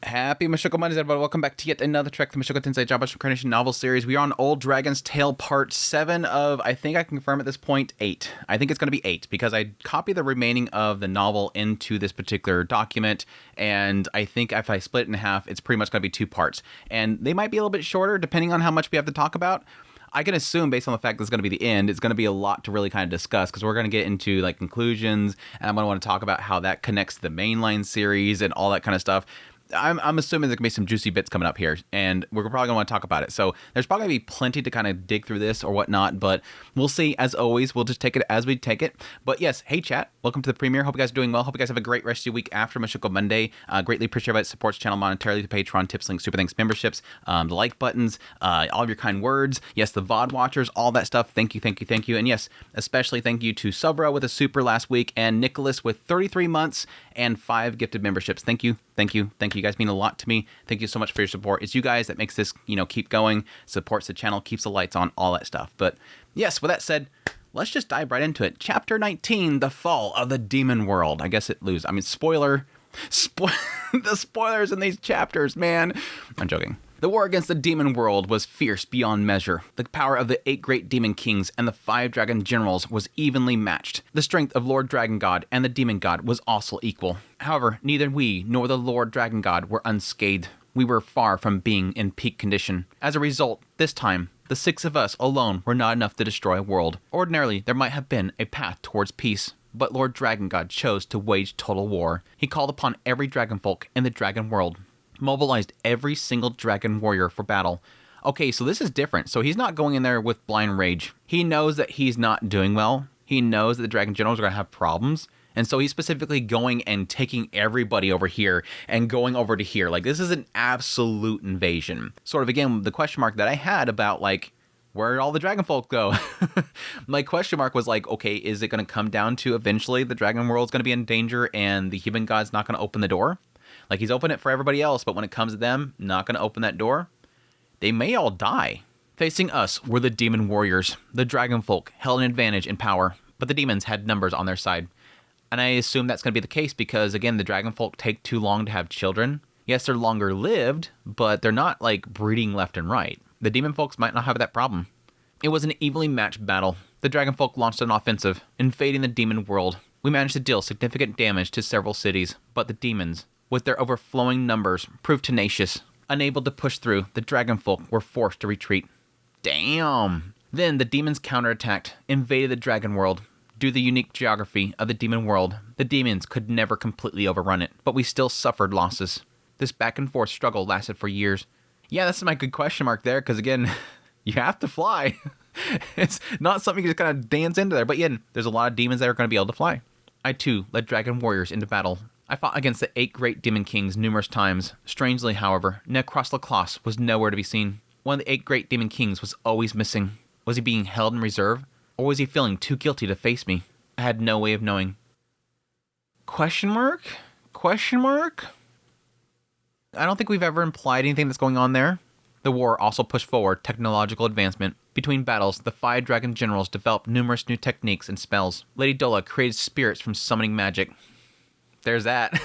Happy Mushoku Mondays, everybody. Welcome back to yet another trek from Mushoku Tensei Jobless Reincarnation novel series. We are on Old Dragon's Tale Part 7 of, I think I can confirm at this point, 8. I think it's going to be 8 because I copied the remaining of the novel into this particular document, and I think if I split it in half, it's pretty much going to be 2 parts. And they might be a little bit shorter depending on how much we have to talk about. I can assume, based on the fact that it's going to be the end, it's going to be a lot to really kind of discuss because we're going to get into like conclusions, and I'm going to want to talk about how that connects to the mainline series and all that kind of stuff. I'm assuming there's going to be some juicy bits coming up here, and we're probably going to want to talk about it. So there's probably going to be plenty to kind of dig through this or whatnot, but we'll see. As always, we'll just take it as we take it. But yes, hey chat, welcome to the premiere. Hope you guys are doing well. Hope you guys have a great rest of your week after Mushoku Monday. Greatly appreciate everybody that supports the channel monetarily, the Patreon, tips, links, super thanks, memberships, the like buttons, all of your kind words. Yes, the VOD watchers, all that stuff. Thank you, thank you, thank you. And yes, especially thank you to Subra with a super last week, and Nicholas with 33 months and 5 gifted memberships. Thank you. Thank you. Thank you. You guys mean a lot to me. Thank you so much for your support. It's you guys that makes this, keep going, supports the channel, keeps the lights on, all that stuff. But yes, with that said, let's just dive right into it. Chapter 19, The Fall of the Demon World. I guess spoiler. The spoilers in these chapters, man. I'm joking. The war against the demon world was fierce beyond measure. The power of the 8 great demon kings and the 5 dragon generals was evenly matched. The strength of Lord Dragon God and the demon god was also equal. However, neither we nor the Lord Dragon God were unscathed. We were far from being in peak condition. As a result, this time, the 6 of us alone were not enough to destroy a world. Ordinarily, there might have been a path towards peace, but Lord Dragon God chose to wage total war. He called upon every dragonfolk in the dragon world, mobilized every single dragon warrior for battle. Okay, so this is different. So he's not going in there with blind rage. He knows that he's not doing well. He knows that the dragon generals are going to have problems. And so he's specifically going and taking everybody over here and going over to here. Like, this is an absolute invasion. Sort of, again, the question mark that I had about, like, where did all the dragon folk go? My question mark was like, okay, is it going to come down to eventually the dragon world's going to be in danger and the human god's not going to open the door? Like, he's opened it for everybody else, but when it comes to them, not going to open that door. They may all die. Facing us were the demon warriors. The dragon folk held an advantage in power, but the demons had numbers on their side. And I assume that's going to be the case because, again, the dragon folk take too long to have children. Yes, they're longer lived, but they're not, like, breeding left and right. The demon folks might not have that problem. It was an evenly matched battle. The dragon folk launched an offensive, invading the demon world. We managed to deal significant damage to several cities, but the demons, with their overflowing numbers, proved tenacious. Unable to push through, the dragonfolk were forced to retreat. Damn! Then the demons counterattacked, invaded the dragon world. Due to the unique geography of the demon world, the demons could never completely overrun it, but we still suffered losses. This back and forth struggle lasted for years. Yeah, that's my good question mark there, because again, you have to fly. It's not something you just kind of dance into there, but yeah, there's a lot of demons that are going to be able to fly. I too led dragon warriors into battle. I fought against the 8 great demon kings numerous times. Strangely, however, Necros Lacrosse was nowhere to be seen. One of the 8 great demon kings was always missing. Was he being held in reserve? Or was he feeling too guilty to face me? I had no way of knowing. Question mark? Question mark? I don't think we've ever implied anything that's going on there. The war also pushed forward technological advancement. Between battles, the 5 dragon generals developed numerous new techniques and spells. Lady Dola created spirits from summoning magic. There's that.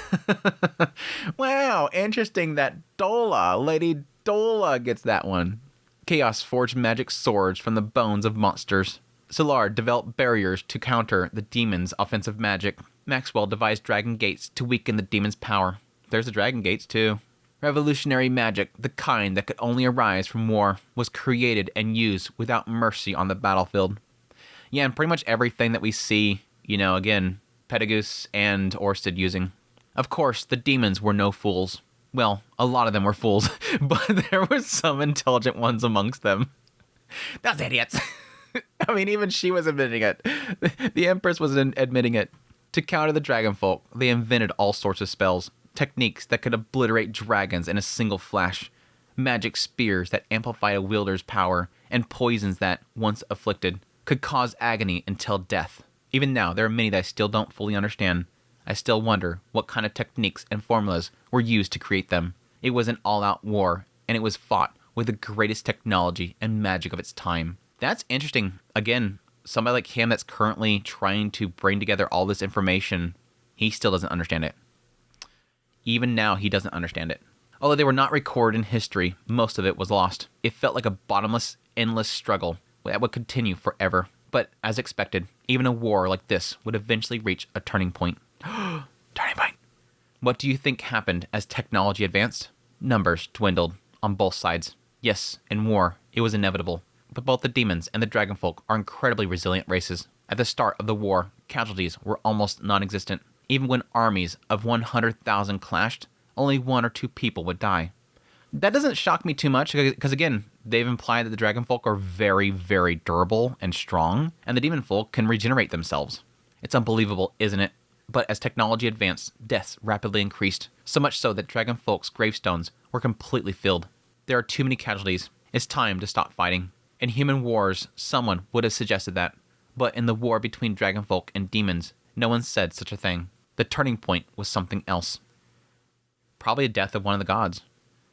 Wow, interesting that Lady Dola gets that one. Chaos forged magic swords from the bones of monsters. Solar developed barriers to counter the demons' offensive magic. Maxwell devised dragon gates to weaken the demons' power. There's the dragon gates too. Revolutionary magic, the kind that could only arise from war, was created and used without mercy on the battlefield. Yeah, and pretty much everything that we see, again, Pedagogus and Orsted using. Of course, the demons were no fools. Well, a lot of them were fools, but there were some intelligent ones amongst them. Those idiots! I mean, even she was admitting it. The Empress was admitting it. To counter the dragonfolk, they invented all sorts of spells, techniques that could obliterate dragons in a single flash, magic spears that amplify a wielder's power, and poisons that, once afflicted, could cause agony until death. Even now, there are many that I still don't fully understand. I still wonder what kind of techniques and formulas were used to create them. It was an all-out war, and it was fought with the greatest technology and magic of its time. That's interesting. Again, somebody like him that's currently trying to bring together all this information, he still doesn't understand it. Even now, he doesn't understand it. Although they were not recorded in history, most of it was lost. It felt like a bottomless, endless struggle that would continue forever. But as expected, even a war like this would eventually reach a turning point. Turning point. What do you think happened as technology advanced? Numbers dwindled on both sides. Yes, in war, it was inevitable. But both the demons and the dragonfolk are incredibly resilient races. At the start of the war, casualties were almost non-existent. Even when armies of 100,000 clashed, only 1 or 2 people would die. That doesn't shock me too much, because again, they've implied that the dragonfolk are very, very durable and strong, and the demonfolk can regenerate themselves. It's unbelievable, isn't it? But as technology advanced, deaths rapidly increased, so much so that dragonfolk's gravestones were completely filled. There are too many casualties. It's time to stop fighting. In human wars, someone would have suggested that. But in the war between dragonfolk and demons, no one said such a thing. The turning point was something else. Probably a death of one of the gods.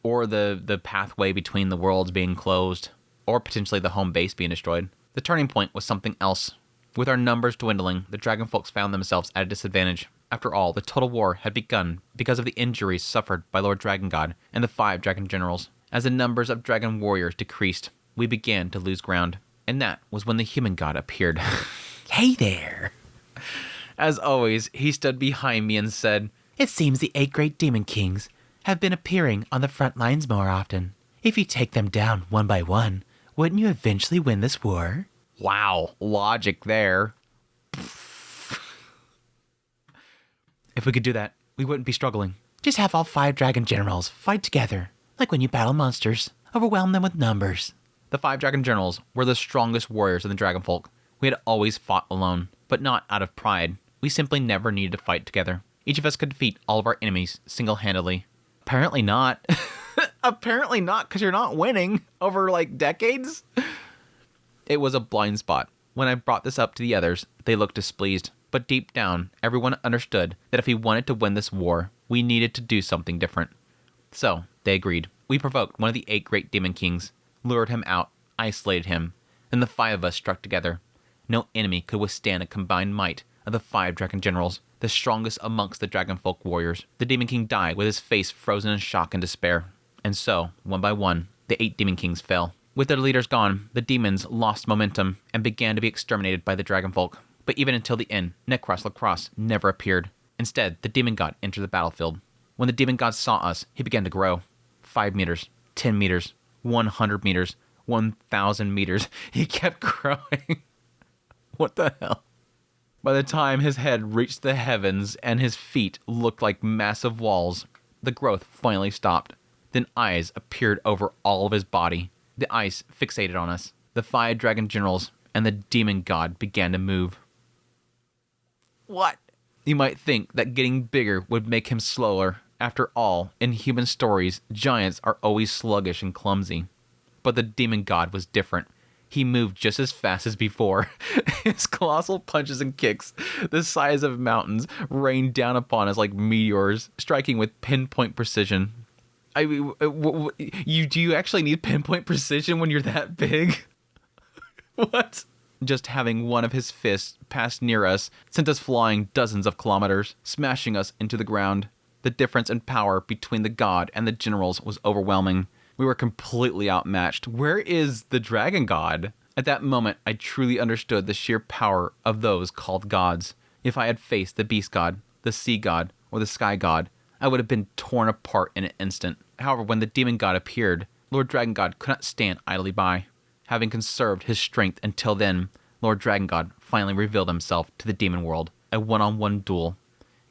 Or the pathway between the worlds being closed. Or potentially the home base being destroyed. The turning point was something else. With our numbers dwindling, the dragonfolks found themselves at a disadvantage. After all, the total war had begun because of the injuries suffered by Lord Dragongod and the 5 dragon generals. As the numbers of dragon warriors decreased, we began to lose ground. And that was when the human god appeared. Hey there! As always, he stood behind me and said, "It seems the 8 great demon kings have been appearing on the front lines more often. If you take them down one by one, wouldn't you eventually win this war?" Wow, logic there. If we could do that, we wouldn't be struggling. Just have all 5 dragon generals fight together, like when you battle monsters. Overwhelm them with numbers. The 5 dragon generals were the strongest warriors in the dragonfolk. We had always fought alone, but not out of pride. We simply never needed to fight together. Each of us could defeat all of our enemies single-handedly. Apparently not. Apparently not, because you're not winning over, like, decades. It was a blind spot. When I brought this up to the others, they looked displeased. But deep down, everyone understood that if we wanted to win this war, we needed to do something different. So, they agreed. We provoked one of the 8 great demon kings, lured him out, isolated him, and the 5 of us struck together. No enemy could withstand a combined might of the 5 dragon generals, the strongest amongst the dragonfolk warriors. The demon king died with his face frozen in shock and despair. And so, one by one, the 8 demon kings fell. With their leaders gone, the demons lost momentum and began to be exterminated by the dragonfolk. But even until the end, Necros Lacrosse never appeared. Instead, the demon god entered the battlefield. When the demon god saw us, he began to grow. 5 meters, 10 meters, 100 meters, 1,000 meters. He kept growing. What the hell? By the time his head reached the heavens and his feet looked like massive walls, the growth finally stopped. Then eyes appeared over all of his body. The eyes fixated on us. The 5 dragon generals and the demon god began to move. What? You might think that getting bigger would make him slower. After all, in human stories, giants are always sluggish and clumsy. But the demon god was different. He moved just as fast as before. His colossal punches and kicks, the size of mountains, rained down upon us like meteors, striking with pinpoint precision. Do you actually need pinpoint precision when you're that big? What? Just having one of his fists pass near us sent us flying dozens of kilometers, smashing us into the ground. The difference in power between the god and the generals was overwhelming. We were completely outmatched. Where is the dragon god? At that moment, I truly understood the sheer power of those called gods. If I had faced the beast god, the sea god, or the sky god, I would have been torn apart in an instant. However, when the demon god appeared, Lord Dragon God could not stand idly by. Having conserved his strength until then, Lord Dragon God finally revealed himself to the demon world, a one-on-one duel.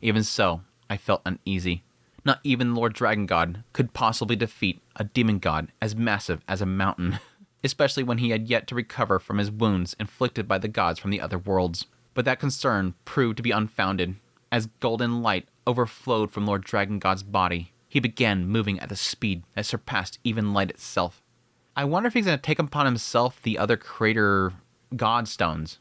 Even so, I felt uneasy. Not even Lord Dragon God could possibly defeat a demon god as massive as a mountain, especially when he had yet to recover from his wounds inflicted by the gods from the other worlds. But that concern proved to be unfounded. As golden light overflowed from Lord Dragon God's body, he began moving at a speed that surpassed even light itself. I wonder if he's going to take upon himself the other creator god stones.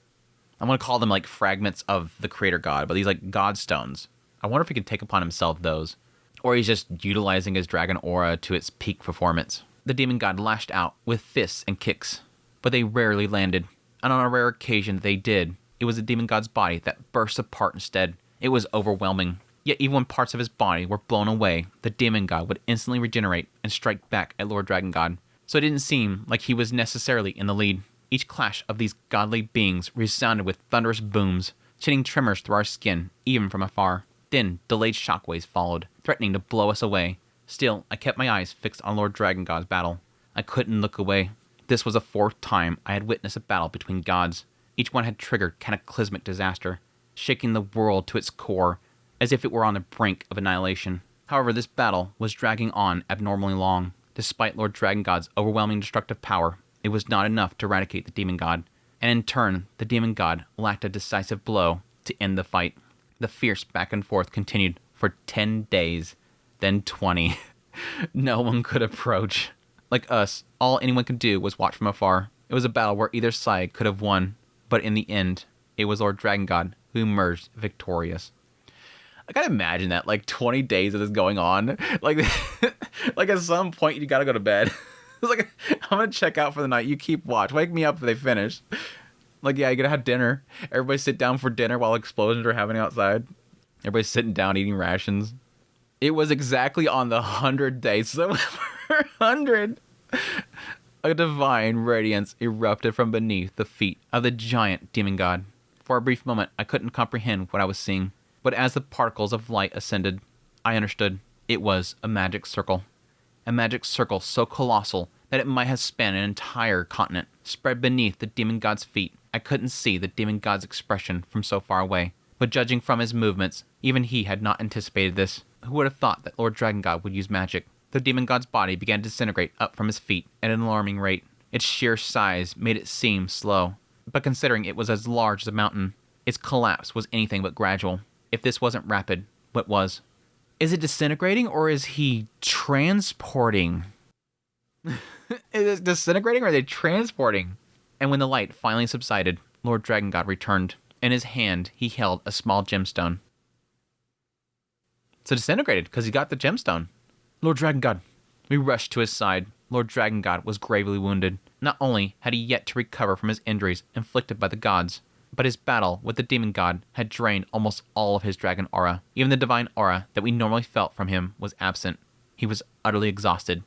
I'm going to call them like fragments of the creator god, but these like god stones. I wonder if he can take upon himself those. Or he's just utilizing his dragon aura to its peak performance. The demon god lashed out with fists and kicks, but they rarely landed. And on a rare occasion they did, it was the demon god's body that burst apart instead. It was overwhelming. Yet even when parts of his body were blown away, the demon god would instantly regenerate and strike back at Lord Dragon God. So it didn't seem like he was necessarily in the lead. Each clash of these godly beings resounded with thunderous booms, sending tremors through our skin, even from afar. Then delayed shockwaves followed, threatening to blow us away. Still, I kept my eyes fixed on Lord Dragon God's battle. I couldn't look away. This was the 4th time I had witnessed a battle between gods. Each one had triggered cataclysmic disaster, shaking the world to its core, as if it were on the brink of annihilation. However, this battle was dragging on abnormally long. Despite Lord Dragon God's overwhelming destructive power, it was not enough to eradicate the demon god, and in turn, the demon god lacked a decisive blow to end the fight. The fierce back and forth continued for 10 days, then 20. No one could approach. Like us, all anyone could do was watch from afar. It was a battle where either side could have won, but in the end, it was Lord Dragon God who emerged victorious. I gotta imagine that, like 20 days of this going on. Like, like at some point you gotta go to bed. It's like, I'm gonna check out for the night. You keep watch. Wake me up if they finish. Like, yeah, you gotta have dinner. Everybody sit down for dinner while explosions are happening outside. Everybody's sitting down eating rations. It was exactly on the 100th day. So 100. A divine radiance erupted from beneath the feet of the giant demon god. For a brief moment, I couldn't comprehend what I was seeing. But as the particles of light ascended, I understood. It was a magic circle. A magic circle so colossal that it might have spanned an entire continent, spread beneath the demon god's feet. I couldn't see the demon god's expression from so far away, but judging from his movements, even he had not anticipated this. Who would have thought that Lord Dragon God would use magic? The demon god's body began to disintegrate up from his feet at an alarming rate. Its sheer size made it seem slow, but considering it was as large as a mountain, its collapse was anything but gradual. If this wasn't rapid, what was? Is it disintegrating or is he transporting? Is it disintegrating or are they transporting? And when the light finally subsided, Lord Dragon God returned. In his hand, he held a small gemstone. So disintegrated because he got the gemstone. Lord Dragon God. We rushed to his side. Lord Dragon God was gravely wounded. Not only had he yet to recover from his injuries inflicted by the gods, but his battle with the demon god had drained almost all of his dragon aura. Even the divine aura that we normally felt from him was absent. He was utterly exhausted.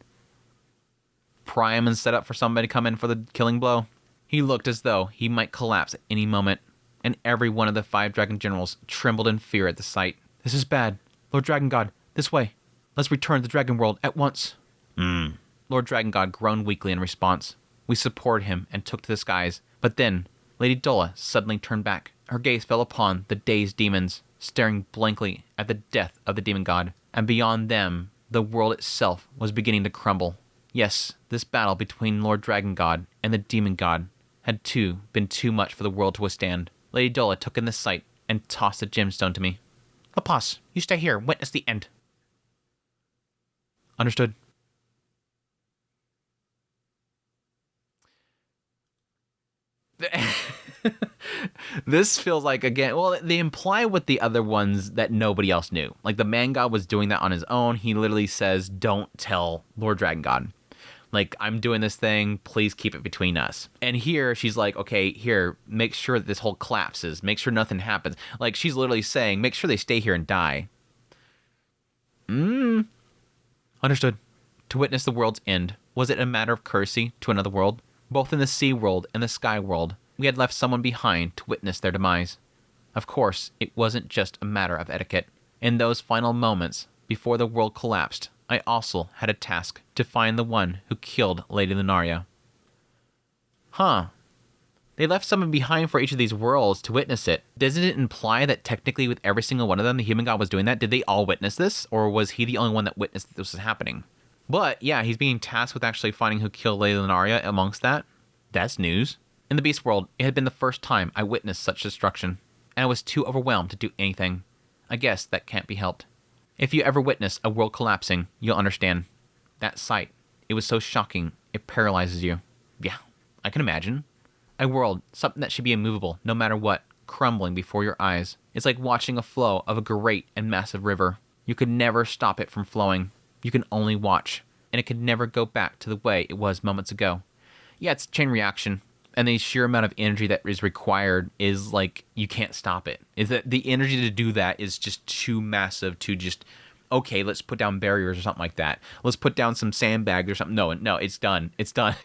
Prime and set up for somebody to come in for the killing blow. He looked as though he might collapse at any moment, and every one of the 5 dragon generals trembled in fear at the sight. This is bad. Lord Dragon God, this way. Let's return to the dragon world at once. Lord Dragon God groaned weakly in response. We supported him and took to the skies, but then Lady Dola suddenly turned back. Her gaze fell upon the dazed demons, staring blankly at the death of the demon god, and beyond them, the world itself was beginning to crumble. Yes, this battle between Lord Dragon God and the demon god had been too much for the world to withstand. Lady Dola took in the sight and tossed the gemstone to me. Lapas, you stay here, witness the end. Understood. This feels like, again, well, they imply with the other ones that nobody else knew. Like, the man god was doing that on his own. He literally says, don't tell Lord Dragon God. Like, I'm doing this thing, please keep it between us. And here, she's like, okay, here, make sure that this whole collapses. Make sure nothing happens. Like, she's literally saying, make sure they stay here and die. Understood. To witness the world's end, was it a matter of courtesy to another world? Both in the sea world and the sky world, we had left someone behind to witness their demise. Of course, it wasn't just a matter of etiquette. In those final moments, before the world collapsed, I also had a task to find the one who killed Lady Lunaria. Huh. They left someone behind for each of these worlds to witness it. Doesn't it imply that technically with every single one of them, the human god was doing that? Did they all witness this? Or was he the only one that witnessed that this was happening? But, yeah, he's being tasked with actually finding who killed Lady Lunaria amongst that. That's news. In the Beast World, it had been the first time I witnessed such destruction, and I was too overwhelmed to do anything. I guess that can't be helped. If you ever witness a world collapsing, you'll understand. That sight, it was so shocking, it paralyzes you. Yeah, I can imagine. A world, something that should be immovable, no matter what, crumbling before your eyes. It's like watching a flow of a great and massive river. You could never stop it from flowing. You can only watch, and it could never go back to the way it was moments ago. Yeah, it's a chain reaction. And the sheer amount of energy that is required is like, you can't stop it. Is that the energy to do that is just too massive to just, okay, let's put down barriers or something like that. Let's put down some sandbags or something. No, it's done. It's done.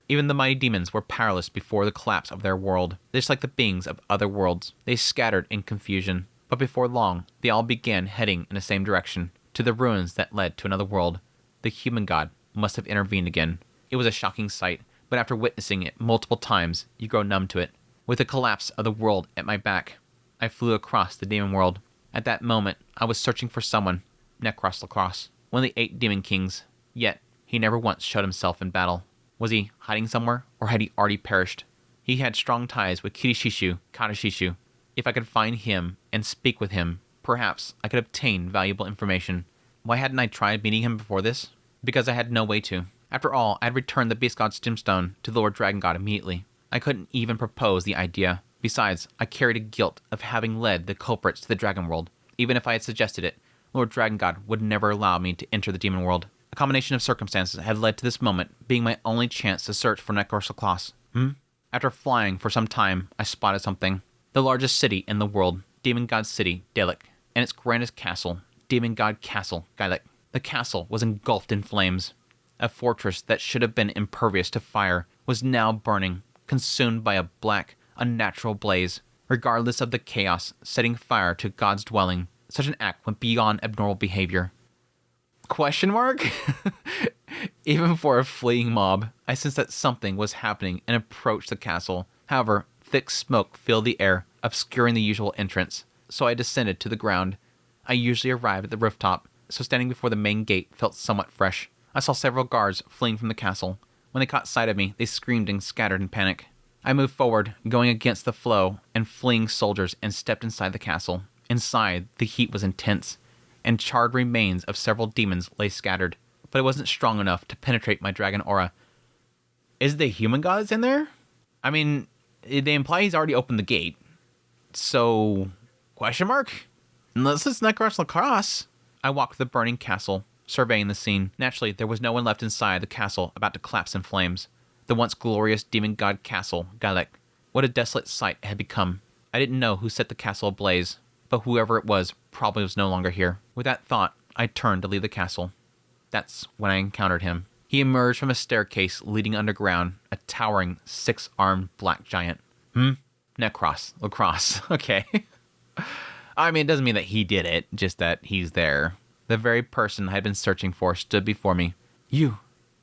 Even the mighty demons were powerless before the collapse of their world. Just like the beings of other worlds, they scattered in confusion. But before long, they all began heading in the same direction, to the ruins that led to another world. The human god must have intervened again. It was a shocking sight, but after witnessing it multiple times, you grow numb to it. With the collapse of the world at my back, I flew across the demon world. At that moment, I was searching for someone, Necros Lacrosse, one of the 8 demon kings. Yet, he never once showed himself in battle. Was he hiding somewhere, or had he already perished? He had strong ties with Kirishishu Kadashishu. If I could find him and speak with him, perhaps I could obtain valuable information. Why hadn't I tried meeting him before this? Because I had no way to. After all, I had returned the Beast God's gemstone to the Lord Dragon God immediately. I couldn't even propose the idea. Besides, I carried a guilt of having led the culprits to the Dragon World. Even if I had suggested it, Lord Dragon God would never allow me to enter the Demon World. A combination of circumstances had led to this moment being my only chance to search for Necros Lacrosse. After flying for some time, I spotted something. The largest city in the world, Demon God City, Dalek, and its grandest castle, Demon God Castle, Gylek. The castle was engulfed in flames. A fortress that should have been impervious to fire was now burning, consumed by a black, unnatural blaze. Regardless of the chaos, setting fire to God's dwelling, such an act went beyond abnormal behavior. Question mark? Even for a fleeing mob, I sensed that something was happening and approached the castle. However, thick smoke filled the air, obscuring the usual entrance, so I descended to the ground. I usually arrived at the rooftop, so standing before the main gate felt somewhat fresh. I saw several guards fleeing from the castle. When they caught sight of me, they screamed and scattered in panic. I moved forward, going against the flow and fleeing soldiers, and stepped inside the castle. Inside, the heat was intense, and charred remains of several demons lay scattered, but it wasn't strong enough to penetrate my dragon aura. Is the human gods in there? I mean, they imply he's already opened the gate. So, question mark? Unless it's Necros Lacrosse. I walked the burning castle, surveying the scene. Naturally, there was no one left inside the castle, about to collapse in flames. The once glorious demon god castle, Gylek. What a desolate sight it had become. I didn't know who set the castle ablaze, but whoever it was probably was no longer here. With that thought, I turned to leave the castle. That's when I encountered him. He emerged from a staircase leading underground, a towering, 6-armed black giant. Necros Lacrosse. Okay. I mean, it doesn't mean that he did it, just that he's there. The very person I had been searching for stood before me. You.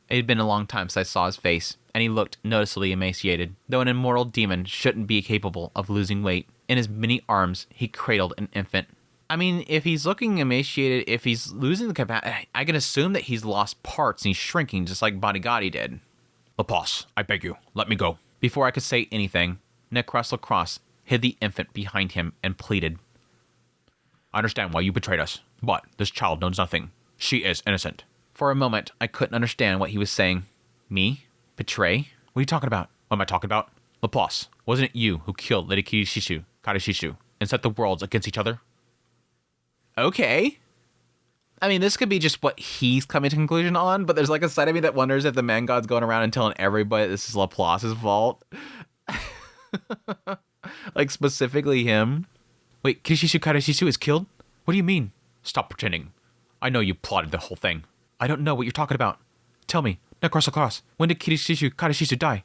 It had been a long time since I saw his face, and he looked noticeably emaciated, though an immortal demon shouldn't be capable of losing weight. In his many arms, he cradled an infant. I mean, if he's looking emaciated, if he's losing the capacity, I can assume that he's lost parts and he's shrinking just like Bodygotti did. Laplace, I beg you, let me go. Before I could say anything, Necros Lacrosse hid the infant behind him and pleaded. I understand why you betrayed us, but this child knows nothing. She is innocent. For a moment, I couldn't understand what he was saying. Me? Betray? What are you talking about? What am I talking about? Laplace, wasn't it you who killed Lady Kadashishu, and set the worlds against each other? Okay. I mean, this could be just what he's coming to conclusion on, but there's like a side of me that wonders if the man god's going around and telling everybody this is Laplace's fault. Like, specifically him. Wait, Kadashishu is killed? What do you mean? Stop pretending. I know you plotted the whole thing. I don't know what you're talking about. Tell me, Necros Lacrosse, when did Kadashishu die?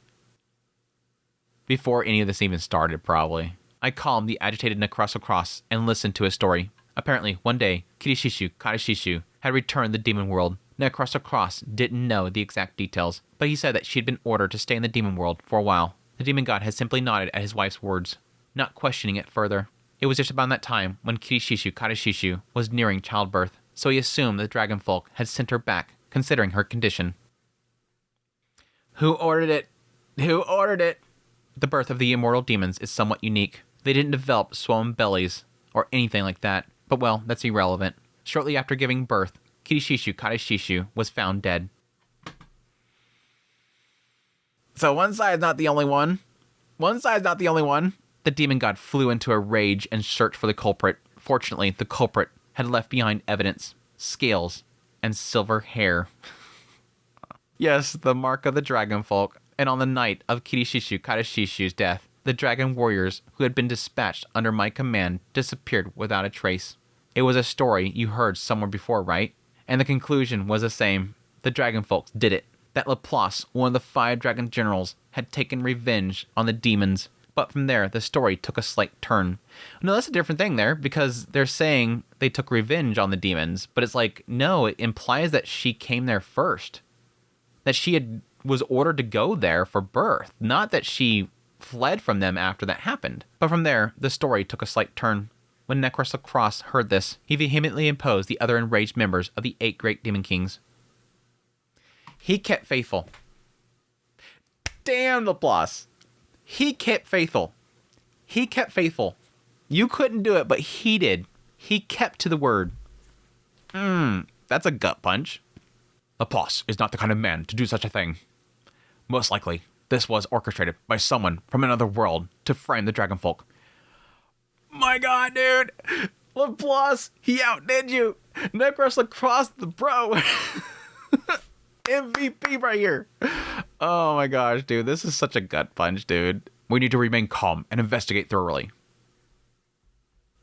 Before any of this even started, probably. I calmed the agitated Necros Lacrosse and listened to his story. Apparently, one day, Kadashishu had returned the demon world. Necros Lacrosse didn't know the exact details, but he said that she had been ordered to stay in the demon world for a while. The demon god had simply nodded at his wife's words, not questioning it further. It was just about that time when Kadashishu was nearing childbirth, so he assumed the dragon folk had sent her back, considering her condition. Who ordered it? Who ordered it? The birth of the immortal demons is somewhat unique. They didn't develop swollen bellies or anything like that, but well, that's irrelevant. Shortly after giving birth, Kadashishu was found dead. So one side's not the only one. The demon god flew into a rage and searched for the culprit. Fortunately, the culprit had left behind evidence, scales, and silver hair. Yes, the mark of the dragon folk. And on the night of Kirishishu Kadashishu's death, the dragon warriors who had been dispatched under my command disappeared without a trace. It was a story you heard somewhere before, right? And the conclusion was the same. The dragon folks did it. That Laplace, one of the 5 dragon generals, had taken revenge on the demons. But from there, the story took a slight turn. No, that's a different thing there, because they're saying they took revenge on the demons. But it's like, no, it implies that she came there first. That she was ordered to go there for birth. Not that she fled from them after that happened. But from there, the story took a slight turn. When Necros Lacrosse heard this, he vehemently opposed the other enraged members of the 8 great demon kings. He kept faithful. Damn, Laplace. He kept faithful. He kept faithful. You couldn't do it, but he did. He kept to the word. That's a gut punch. Laplace is not the kind of man to do such a thing. Most likely, this was orchestrated by someone from another world to frame the dragonfolk. My God, dude. Laplace, he outdid you. Necros Lacrosse, the bro. MVP right here. Oh my gosh, dude. This is such a gut punch, dude. We need to remain calm and investigate thoroughly.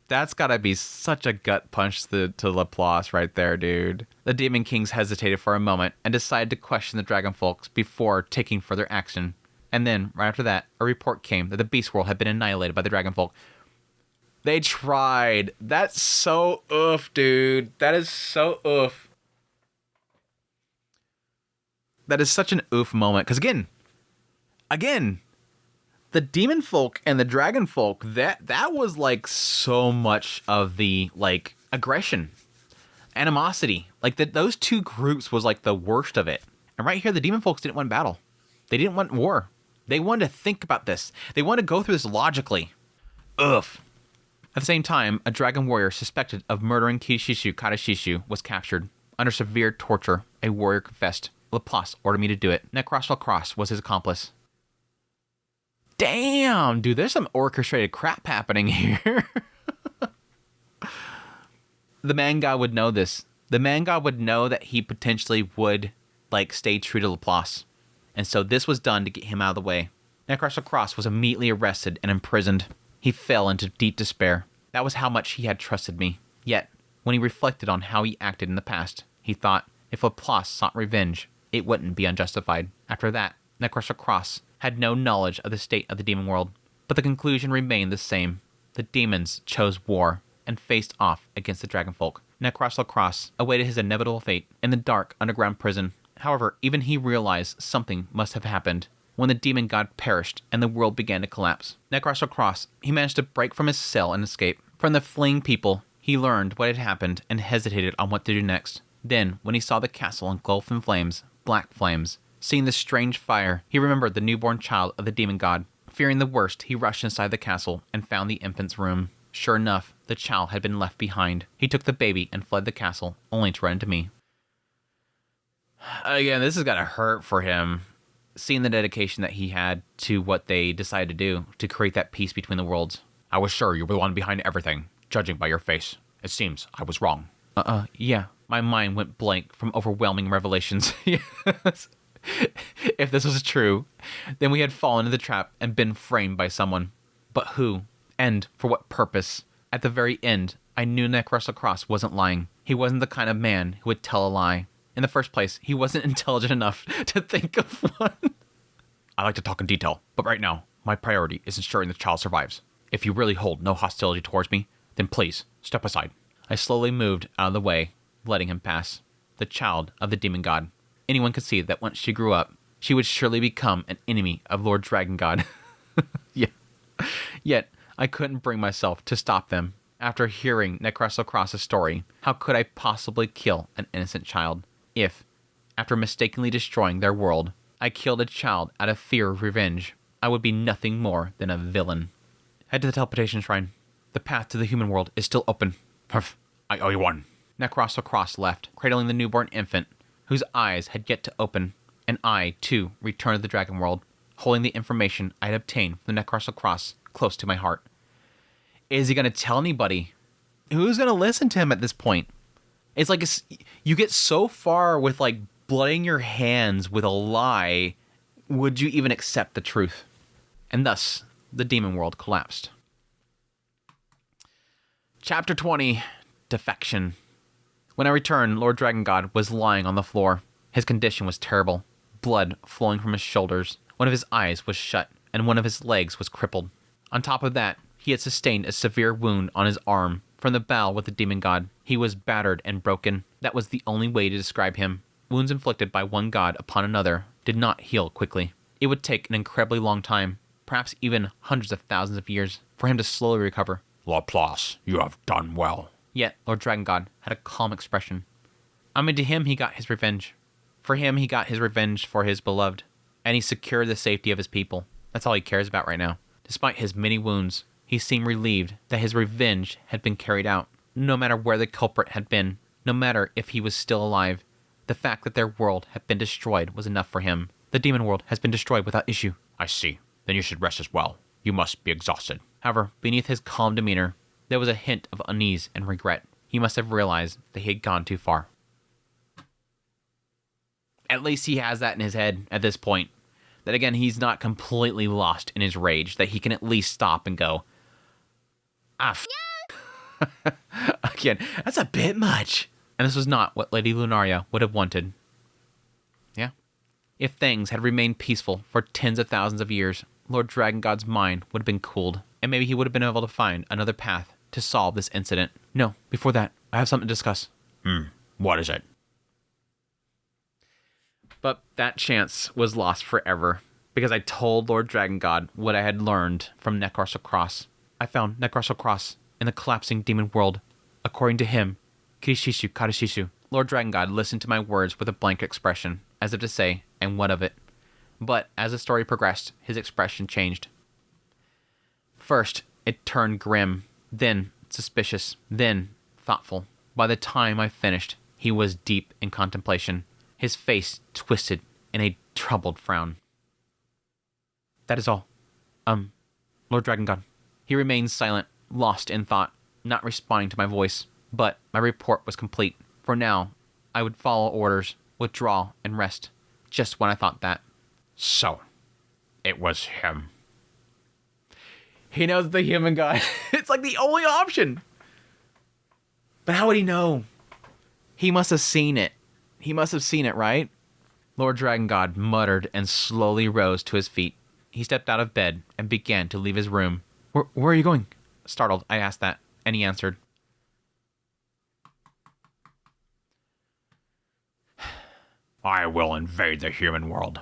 That's gotta be such a gut punch to Laplace right there, dude. The Demon Kings hesitated for a moment and decided to question the Dragonfolks before taking further action. And then, right after that, a report came that the Beast World had been annihilated by the Dragonfolk. They tried. That's so oof, dude. That is so oof. That is such an oof moment. Because again, the demon folk and the dragon folk, that was like so much of the like aggression, animosity. Like those two groups was like the worst of it. And right here, the demon folks didn't want battle. They didn't want war. They wanted to think about this. They wanted to go through this logically. Oof. At the same time, a dragon warrior suspected of murdering Kishishu Kadashishu was captured. Under severe torture, a warrior confessed. Laplace ordered me to do it. Necros Lacrosse was his accomplice. Damn, dude, there's some orchestrated crap happening here. The man god would know this. The man god would know that he potentially would, like, stay true to Laplace. And so this was done to get him out of the way. Necros Lacrosse was immediately arrested and imprisoned. He fell into deep despair. That was how much he had trusted me. Yet, when he reflected on how he acted in the past, he thought, if Laplace sought revenge, it wouldn't be unjustified. After that, Necros Lacrosse had no knowledge of the state of the demon world, but the conclusion remained the same. The demons chose war and faced off against the dragonfolk. Necros Lacrosse awaited his inevitable fate in the dark underground prison. However, even he realized something must have happened when the demon god perished and the world began to collapse. Necros Lacrosse, he managed to break from his cell and escape. From the fleeing people, he learned what had happened and hesitated on what to do next. Then, when he saw the castle engulfed in flames, black flames, seeing the strange fire, he remembered the newborn child of the demon god. Fearing the worst, he rushed inside the castle and found the infant's room. Sure enough, the child had been left behind. He took the baby and fled the castle, only to run into me. Again, this has got to hurt for him, seeing the dedication that he had to what they decided to do, to create that peace between the worlds. I was sure you were the one behind everything, judging by your face. It seems I was wrong. Yeah. My mind went blank from overwhelming revelations. Yes. If this was true, then we had fallen into the trap and been framed by someone. But who? And for what purpose? At the very end, I knew Necros Lacrosse wasn't lying. He wasn't the kind of man who would tell a lie. In the first place, he wasn't intelligent enough to think of one. I like to talk in detail, but right now, my priority is ensuring the child survives. If you really hold no hostility towards me, then please, step aside. I slowly moved out of the way, letting him pass. The child of the demon god. Anyone could see that once she grew up, she would surely become an enemy of Lord Dragon God. Yeah. Yet, I couldn't bring myself to stop them. After hearing Necros Lacrosse's story, how could I possibly kill an innocent child? If, after mistakenly destroying their world, I killed a child out of fear of revenge, I would be nothing more than a villain. Head to the teleportation shrine. The path to the human world is still open. Huff, I owe you one. Necros Lacrosse left, cradling the newborn infant, whose eyes had yet to open, and I, too, returned to the dragon world, holding the information I had obtained from the Necros Lacrosse close to my heart. Is he going to tell anybody? Who's going to listen to him at this point? It's like you get so far with like blooding your hands with a lie Would you even accept the truth? And thus, the demon world collapsed. Chapter 20, Defection. When I returned, Lord Dragon God was lying on the floor. His condition was terrible. Blood flowing from his shoulders. One of his eyes was shut, and one of his legs was crippled. On top of that, he had sustained a severe wound on his arm from the battle with the demon god. He was battered and broken. That was the only way to describe him. Wounds inflicted by one god upon another did not heal quickly. It would take an incredibly long time, perhaps even hundreds of thousands of years, for him to slowly recover. Laplace, you have done well. Yet, Lord Dragon God had a calm expression. I mean, to him, he got his revenge. For him, he got his revenge for his beloved. And he secured the safety of his people. That's all he cares about right now. Despite his many wounds, he seemed relieved that his revenge had been carried out. No matter where the culprit had been, no matter if he was still alive, the fact that their world had been destroyed was enough for him. The demon world has been destroyed without issue. I see. Then you should rest as well. You must be exhausted. However, beneath his calm demeanor, there was a hint of unease and regret. He must have realized that he had gone too far. At least he has that in his head at this point. That again, he's not completely lost in his rage. That he can at least stop and go, again, that's a bit much. And this was not what Lady Lunaria would have wanted. Yeah. If things had remained peaceful for tens of thousands of years, Lord Dragon God's mind would have been cooled, and maybe he would have been able to find another path to solve this incident. No, before that, I have something to discuss. What is it? But that chance was lost forever, because I told Lord Dragon God what I had learned from Necrosso Cross. I found Necrosso Cross in the collapsing demon world. According to him, Kirishishu Karishishu. Lord Dragon God listened to my words with a blank expression, as if to say, and what of it? But as the story progressed, his expression changed. First, it turned grim, then suspicious, then thoughtful. By the time I finished, he was deep in contemplation, his face twisted in a troubled frown. That is all. Lord Dragon God. He remained silent, lost in thought, not responding to my voice. But my report was complete. For now, I would follow orders, withdraw, and rest, just when I thought that. So, it was him. He knows the human god. It's like the only option. But how would he know? He must have seen it. He must have seen it, right? Lord Dragon God muttered and slowly rose to his feet. He stepped out of bed and began to leave his room. Where are you going? Startled, I asked that, and he answered. I will invade the human world.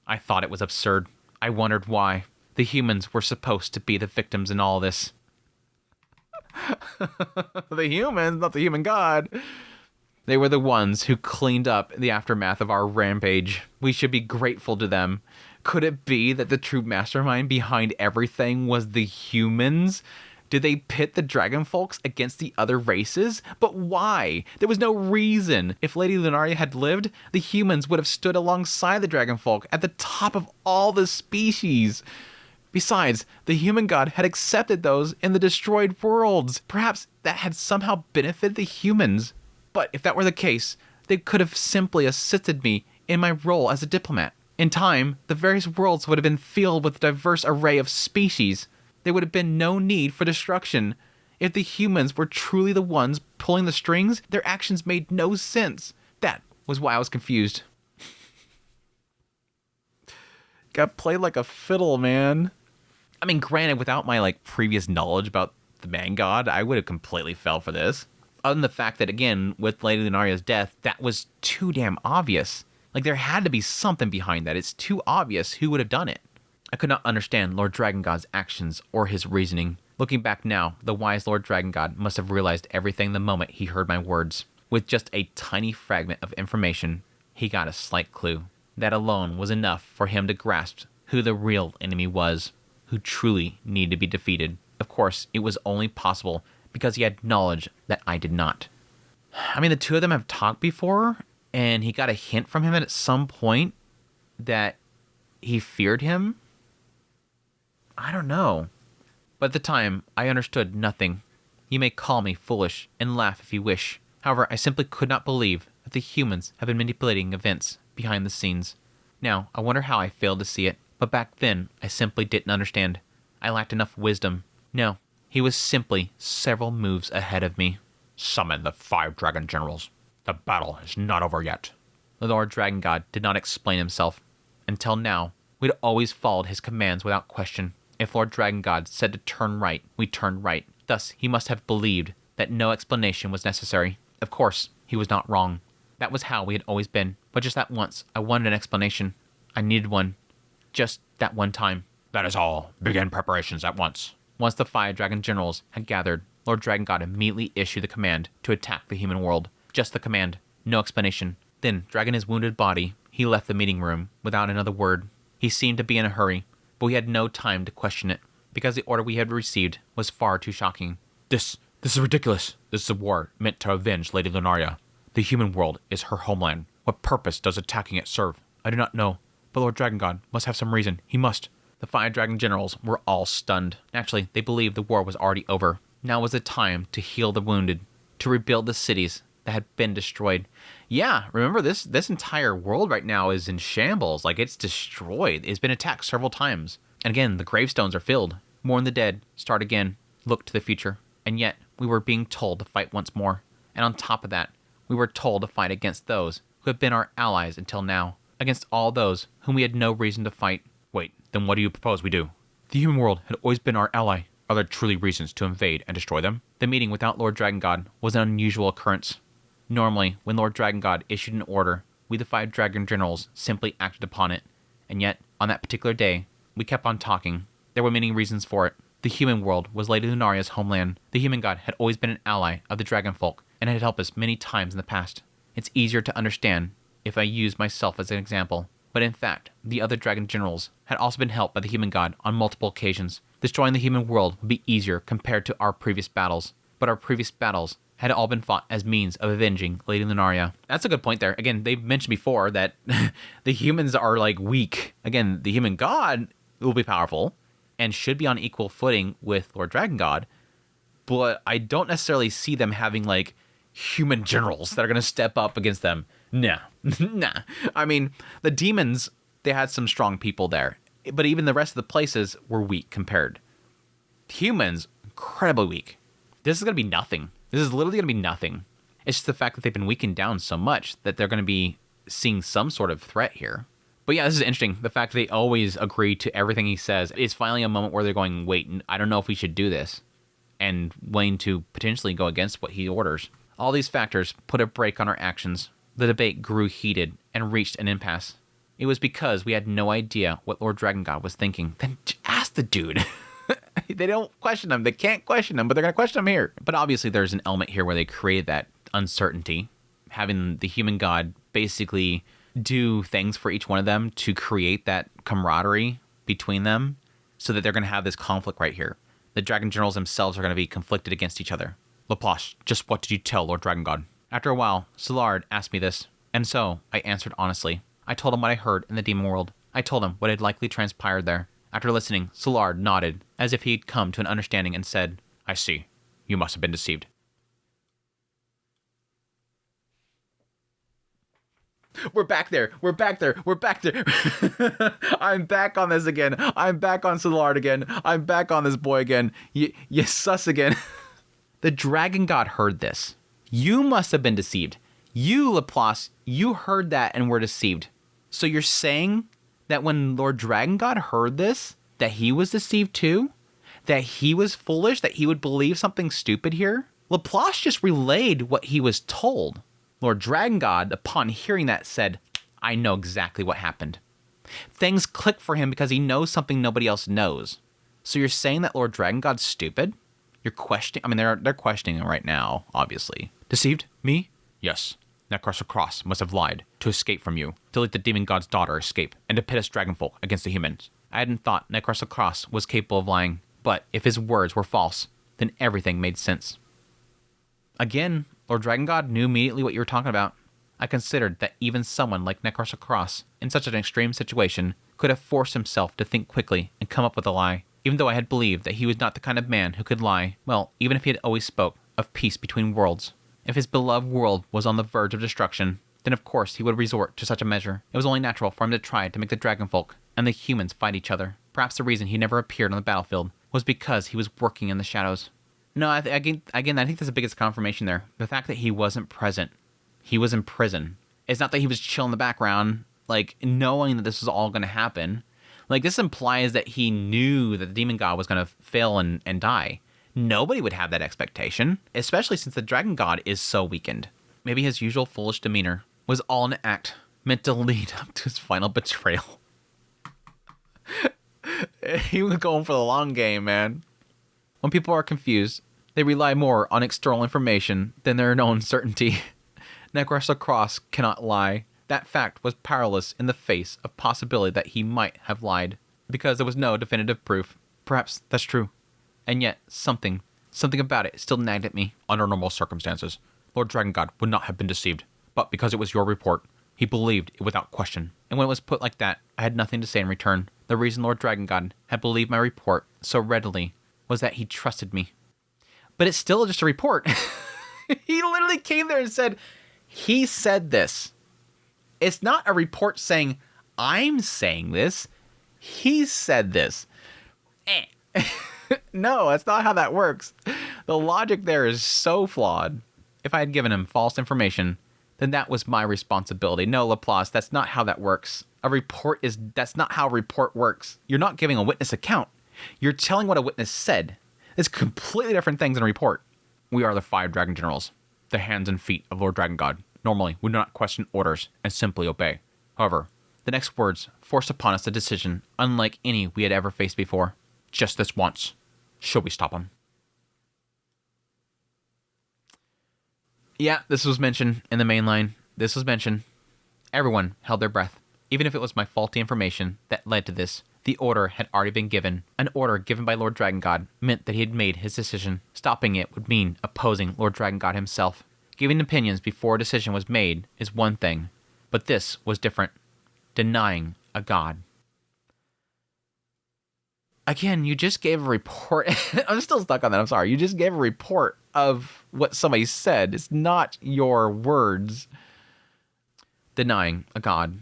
I thought it was absurd. I wondered why. The humans were supposed to be the victims in all this. The humans, not the human god. They were the ones who cleaned up the aftermath of our rampage. We should be grateful to them. Could it be that the true mastermind behind everything was the humans? Did they pit the dragon folks against the other races? But why? There was no reason. If Lady Lunaria had lived, the humans would have stood alongside the dragon folk at the top of all the species. Besides, the human god had accepted those in the destroyed worlds. Perhaps that had somehow benefited the humans. But if that were the case, they could have simply assisted me in my role as a diplomat. In time, the various worlds would have been filled with a diverse array of species. There would have been no need for destruction. If the humans were truly the ones pulling the strings, their actions made no sense. That was why I was confused. Got played like a fiddle, man. I mean, granted, without my previous knowledge about the man god, I would have completely fell for this. Other than the fact that, again, with Lady Lunaria's death, that was too damn obvious. There had to be something behind that. It's too obvious who would have done it. I could not understand Lord Dragon God's actions or his reasoning. Looking back now, the wise Lord Dragon God must have realized everything the moment he heard my words. With just a tiny fragment of information, he got a slight clue. That alone was enough for him to grasp who the real enemy was, who truly needed to be defeated. Of course, it was only possible because he had knowledge that I did not. I mean, the two of them have talked before, and he got a hint from him at some point that he feared him. I don't know. But at the time, I understood nothing. You may call me foolish and laugh if you wish. However, I simply could not believe that the humans have been manipulating events behind the scenes. Now, I wonder how I failed to see it, but back then, I simply didn't understand. I lacked enough wisdom. No, he was simply several moves ahead of me. Summon the 5 dragon generals. The battle is not over yet. The Lord Dragon God did not explain himself. Until now, we'd always followed his commands without question. If Lord Dragon God said to turn right, we turned right. Thus, he must have believed that no explanation was necessary. Of course, he was not wrong. That was how we had always been. But just that once, I wanted an explanation. I needed one. Just that one time. That is all. Begin preparations at once. Once the 5 dragon generals had gathered, Lord Dragon God immediately issued the command to attack the human world. Just the command. No explanation. Then, dragging his wounded body, he left the meeting room without another word. He seemed to be in a hurry, but we had no time to question it, because the order we had received was far too shocking. This is ridiculous. This is a war meant to avenge Lady Lunaria. The human world is her homeland. What purpose does attacking it serve? I do not know, but Lord Dragon God must have some reason. He must. The 5 dragon generals were all stunned. Naturally, they believed the war was already over. Now was the time to heal the wounded, to rebuild the cities that had been destroyed. Yeah, remember this entire world right now is in shambles. Like, it's destroyed. It's been attacked several times. And again, the gravestones are filled. Mourn the dead. Start again. Look to the future. And yet, we were being told to fight once more. And on top of that, we were told to fight against those who have been our allies until now. Against all those whom we had no reason to fight. Wait, then what do you propose we do? The human world had always been our ally. Are there truly reasons to invade and destroy them? The meeting without Lord Dragon God was an unusual occurrence. Normally, when Lord Dragon God issued an order, we the 5 dragon generals simply acted upon it. And yet, on that particular day, we kept on talking. There were many reasons for it. The human world was Lady Lunaria's homeland. The human god had always been an ally of the dragon folk, and had helped us many times in the past. It's easier to understand if I use myself as an example. But in fact, the other dragon generals had also been helped by the human god on multiple occasions. Destroying the human world would be easier compared to our previous battles. But our previous battles had all been fought as means of avenging Lady Lunaria. That's a good point there. Again, they've mentioned before that the humans are like weak. Again, the human god will be powerful and should be on equal footing with Lord Dragon God. But I don't necessarily see them having like human generals that are going to step up against them. Nah. I mean, the demons, they had some strong people there. But even the rest of the places were weak compared. Humans, incredibly weak. This is going to be nothing. This is literally going to be nothing. It's just the fact that they've been weakened down so much that they're going to be seeing some sort of threat here. But yeah, this is interesting. The fact that they always agree to everything he says is finally a moment where they're going, wait, I don't know if we should do this. And willing to potentially go against what he orders. All these factors put a brake on our actions. The debate grew heated and reached an impasse. It was because we had no idea what Lord Dragon God was thinking. Then ask the dude. They don't question him. They can't question him, but they're going to question him here. But obviously there's an element here where they created that uncertainty. Having the human god basically do things for each one of them to create that camaraderie between them so that they're going to have this conflict right here. The dragon generals themselves are going to be conflicted against each other. Laplace, just what did you tell Lord Dragon God? After a while, Soulard asked me this, and so I answered honestly. I told him what I heard in the demon world. I told him what had likely transpired there. After listening, Soulard nodded, as if he had come to an understanding, and said, I see. You must have been deceived. We're back there. I'm back on this again. I'm back on Soulard again. I'm back on this boy again. You sus again. The dragon god heard this. You must have been deceived. You, Laplace, you heard that and were deceived. So you're saying that when Lord Dragon God heard this, that he was deceived too? That he was foolish? That he would believe something stupid here? Laplace just relayed what he was told. Lord Dragon God, upon hearing that, said, I know exactly what happened. Things click for him because he knows something nobody else knows. So you're saying that Lord Dragon God's stupid? You're questioning, I mean, they're questioning him right now, obviously. Deceived? Me? Yes. Necros Cross must have lied to escape from you, to let the demon god's daughter escape, and to pit us dragonfolk against the humans. I hadn't thought Necros Cross was capable of lying, but if his words were false, then everything made sense. Again, Lord Dragon God knew immediately what you were talking about. I considered that even someone like Necros Cross, in such an extreme situation, could have forced himself to think quickly and come up with a lie, even though I had believed that he was not the kind of man who could lie. Well, even if he had always spoke of peace between worlds. If his beloved world was on the verge of destruction, then of course he would resort to such a measure. It was only natural for him to try to make the dragonfolk and the humans fight each other. Perhaps the reason he never appeared on the battlefield was because he was working in the shadows. No, again, I think that's the biggest confirmation there. The fact that he wasn't present. He was in prison. It's not that he was chill in the background, like, knowing that this was all going to happen. Like, this implies that he knew that the demon god was going to fail and die. Nobody would have that expectation, especially since the dragon god is so weakened. Maybe his usual foolish demeanor was all an act meant to lead up to his final betrayal. He was going for the long game, man. When people are confused, they rely more on external information than their own certainty. Necros Cross cannot lie. That fact was powerless in the face of possibility that he might have lied, because there was no definitive proof. Perhaps that's true. And yet, something about it still nagged at me. Under normal circumstances, Lord Dragon God would not have been deceived, but because it was your report, he believed it without question. And when it was put like that, I had nothing to say in return. The reason Lord Dragon God had believed my report so readily was that he trusted me. But it's still just a report. He literally came there and said, he said this. It's not a report saying, I'm saying this. He said this. No, that's not how that works. The logic there is so flawed. If I had given him false information, then that was my responsibility. No, Laplace, that's not how that works. That's not how a report works. You're not giving a witness account. You're telling what a witness said. It's completely different things in a report. We are the 5 dragon generals, the hands and feet of Lord Dragon God. Normally, we do not question orders and simply obey. However, the next words forced upon us a decision unlike any we had ever faced before. Just this once. Should we stop him? Yeah, this was mentioned in the main line. This was mentioned. Everyone held their breath. Even if it was my faulty information that led to this, the order had already been given. An order given by Lord Dragon God meant that he had made his decision. Stopping it would mean opposing Lord Dragon God himself. Giving opinions before a decision was made is one thing, but this was different. Denying a god. Again, you just gave a report. I'm still stuck on that. I'm sorry. You just gave a report of what somebody said. It's not your words. Denying a god.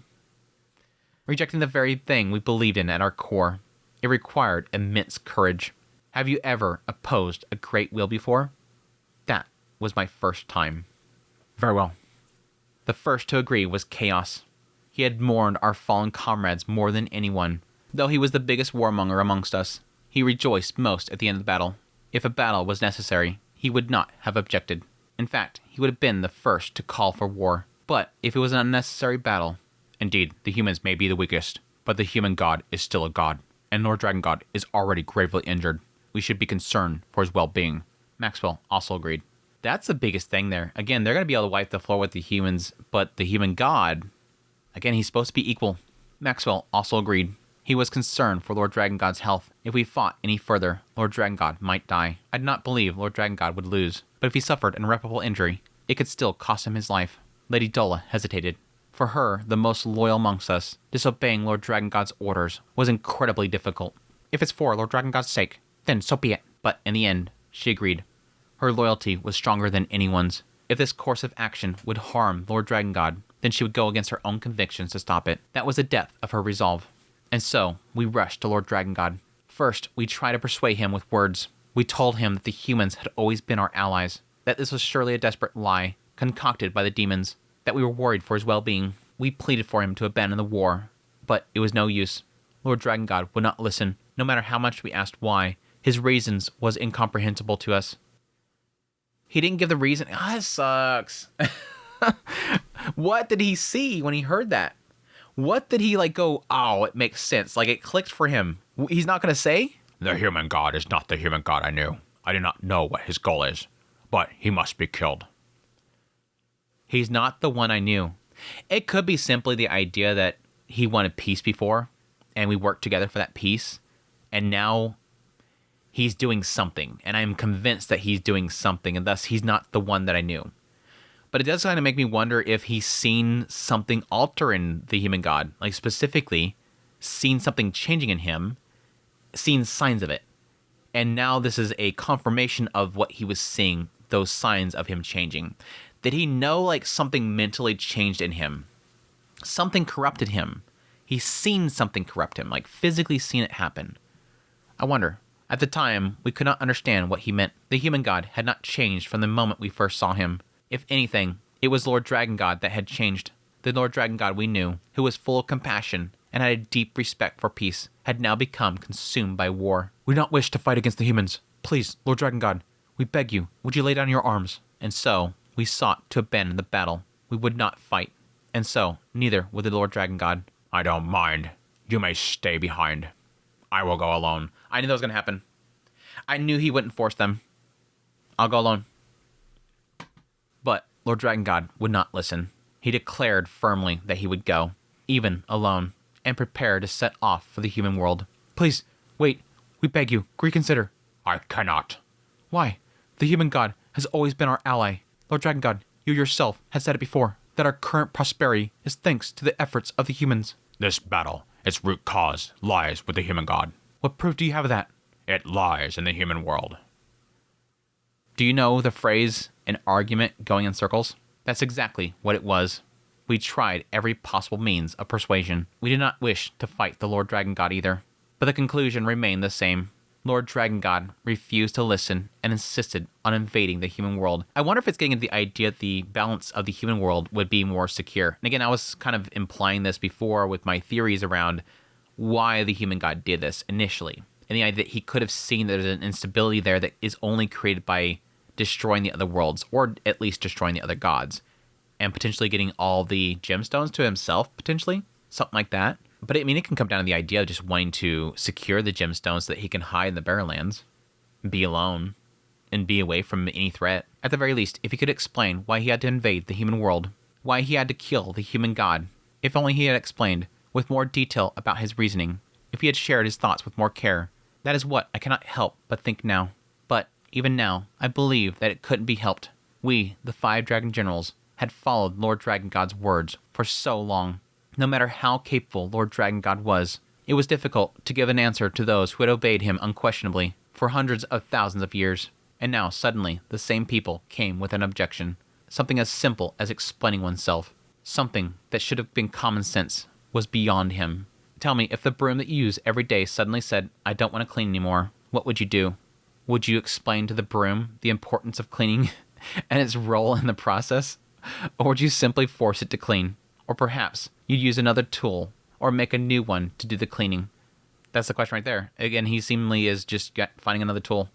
Rejecting the very thing we believed in at our core. It required immense courage. Have you ever opposed a great will before? That was my first time. Very well. The first to agree was Chaos. He had mourned our fallen comrades more than anyone. Though he was the biggest warmonger amongst us, he rejoiced most at the end of the battle. If a battle was necessary, he would not have objected. In fact, he would have been the first to call for war. But if it was an unnecessary battle... Indeed, the humans may be the weakest, but the human god is still a god, and Lord Dragon God is already gravely injured. We should be concerned for his well-being. Maxwell also agreed. That's the biggest thing there. Again, they're going to be able to wipe the floor with the humans, but the human god... Again, he's supposed to be equal. Maxwell also agreed. He was concerned for Lord Dragon God's health. If we fought any further, Lord Dragon God might die. I did not believe Lord Dragon God would lose, but if he suffered an irreparable injury, it could still cost him his life. Lady Dola hesitated. For her, the most loyal amongst us, disobeying Lord Dragon God's orders was incredibly difficult. If it's for Lord Dragon God's sake, then so be it. But in the end, she agreed. Her loyalty was stronger than anyone's. If this course of action would harm Lord Dragon God, then she would go against her own convictions to stop it. That was the depth of her resolve. And so, we rushed to Lord Dragon God. First, we tried to persuade him with words. We told him that the humans had always been our allies, that this was surely a desperate lie, concocted by the demons, that we were worried for his well-being. We pleaded for him to abandon the war, but it was no use. Lord Dragon God would not listen, no matter how much we asked why. His reasons was incomprehensible to us. He didn't give the reason. That sucks. What did he see when he heard that? What did he go, oh, it makes sense. It clicked for him. He's not going to say? The human god is not the human god I knew. I do not know what his goal is, but he must be killed. He's not the one I knew. It could be simply the idea that he wanted peace before, and we worked together for that peace, and now he's doing something, and I'm convinced that he's doing something, and thus he's not the one that I knew. But it does kind of make me wonder if he's seen something alter in the human god, specifically seen something changing in him, seen signs of it. And now this is a confirmation of what he was seeing, those signs of him changing. Did he know like something mentally changed in him? Something corrupted him. He's seen something corrupt him, like physically seen it happen. I wonder. At the time, we could not understand what he meant. The human god had not changed from the moment we first saw him. If anything, it was Lord Dragon God that had changed. The Lord Dragon God we knew, who was full of compassion and had a deep respect for peace, had now become consumed by war. We do not wish to fight against the humans. Please, Lord Dragon God, we beg you, would you lay down your arms? And so, we sought to abandon the battle. We would not fight. And so, neither would the Lord Dragon God. I don't mind. You may stay behind. I will go alone. I knew that was going to happen. I knew he wouldn't force them. I'll go alone. But Lord Dragon God would not listen. He declared firmly that he would go, even alone, and prepare to set off for the human world. Please, wait. We beg you, reconsider. I cannot. Why? The human god has always been our ally. Lord Dragon God, you yourself have said it before, that our current prosperity is thanks to the efforts of the humans. This battle, its root cause, lies with the human god. What proof do you have of that? It lies in the human world. Do you know the phrase, an argument going in circles? That's exactly what it was. We tried every possible means of persuasion. We did not wish to fight the Lord Dragon God either. But the conclusion remained the same. Lord Dragon God refused to listen and insisted on invading the human world. I wonder if it's getting at the idea that the balance of the human world would be more secure. And again, I was kind of implying this before with my theories around why the human god did this initially. And the idea that he could have seen there's an instability there that is only created by destroying the other worlds, or at least destroying the other gods, and potentially getting all the gemstones to himself, potentially. Something like that. But I mean, it can come down to the idea of just wanting to secure the gemstones so that he can hide in the Barrenlands, be alone, and be away from any threat. At the very least, if he could explain why he had to invade the human world, why he had to kill the human god, if only he had explained with more detail about his reasoning, if he had shared his thoughts with more care. That is what I cannot help but think now. But even now, I believe that it couldn't be helped. We, the 5 Dragon Generals, had followed Lord Dragon God's words for so long. No matter how capable Lord Dragon God was, it was difficult to give an answer to those who had obeyed him unquestionably for hundreds of thousands of years. And now, suddenly, the same people came with an objection. Something as simple as explaining oneself. Something that should have been common sense was beyond him. Tell me, if the broom that you use every day suddenly said, I don't want to clean anymore, what would you do? Would you explain to the broom the importance of cleaning and its role in the process? Or would you simply force it to clean? Or perhaps you'd use another tool or make a new one to do the cleaning. That's the question right there. Again, he seemingly is just finding another tool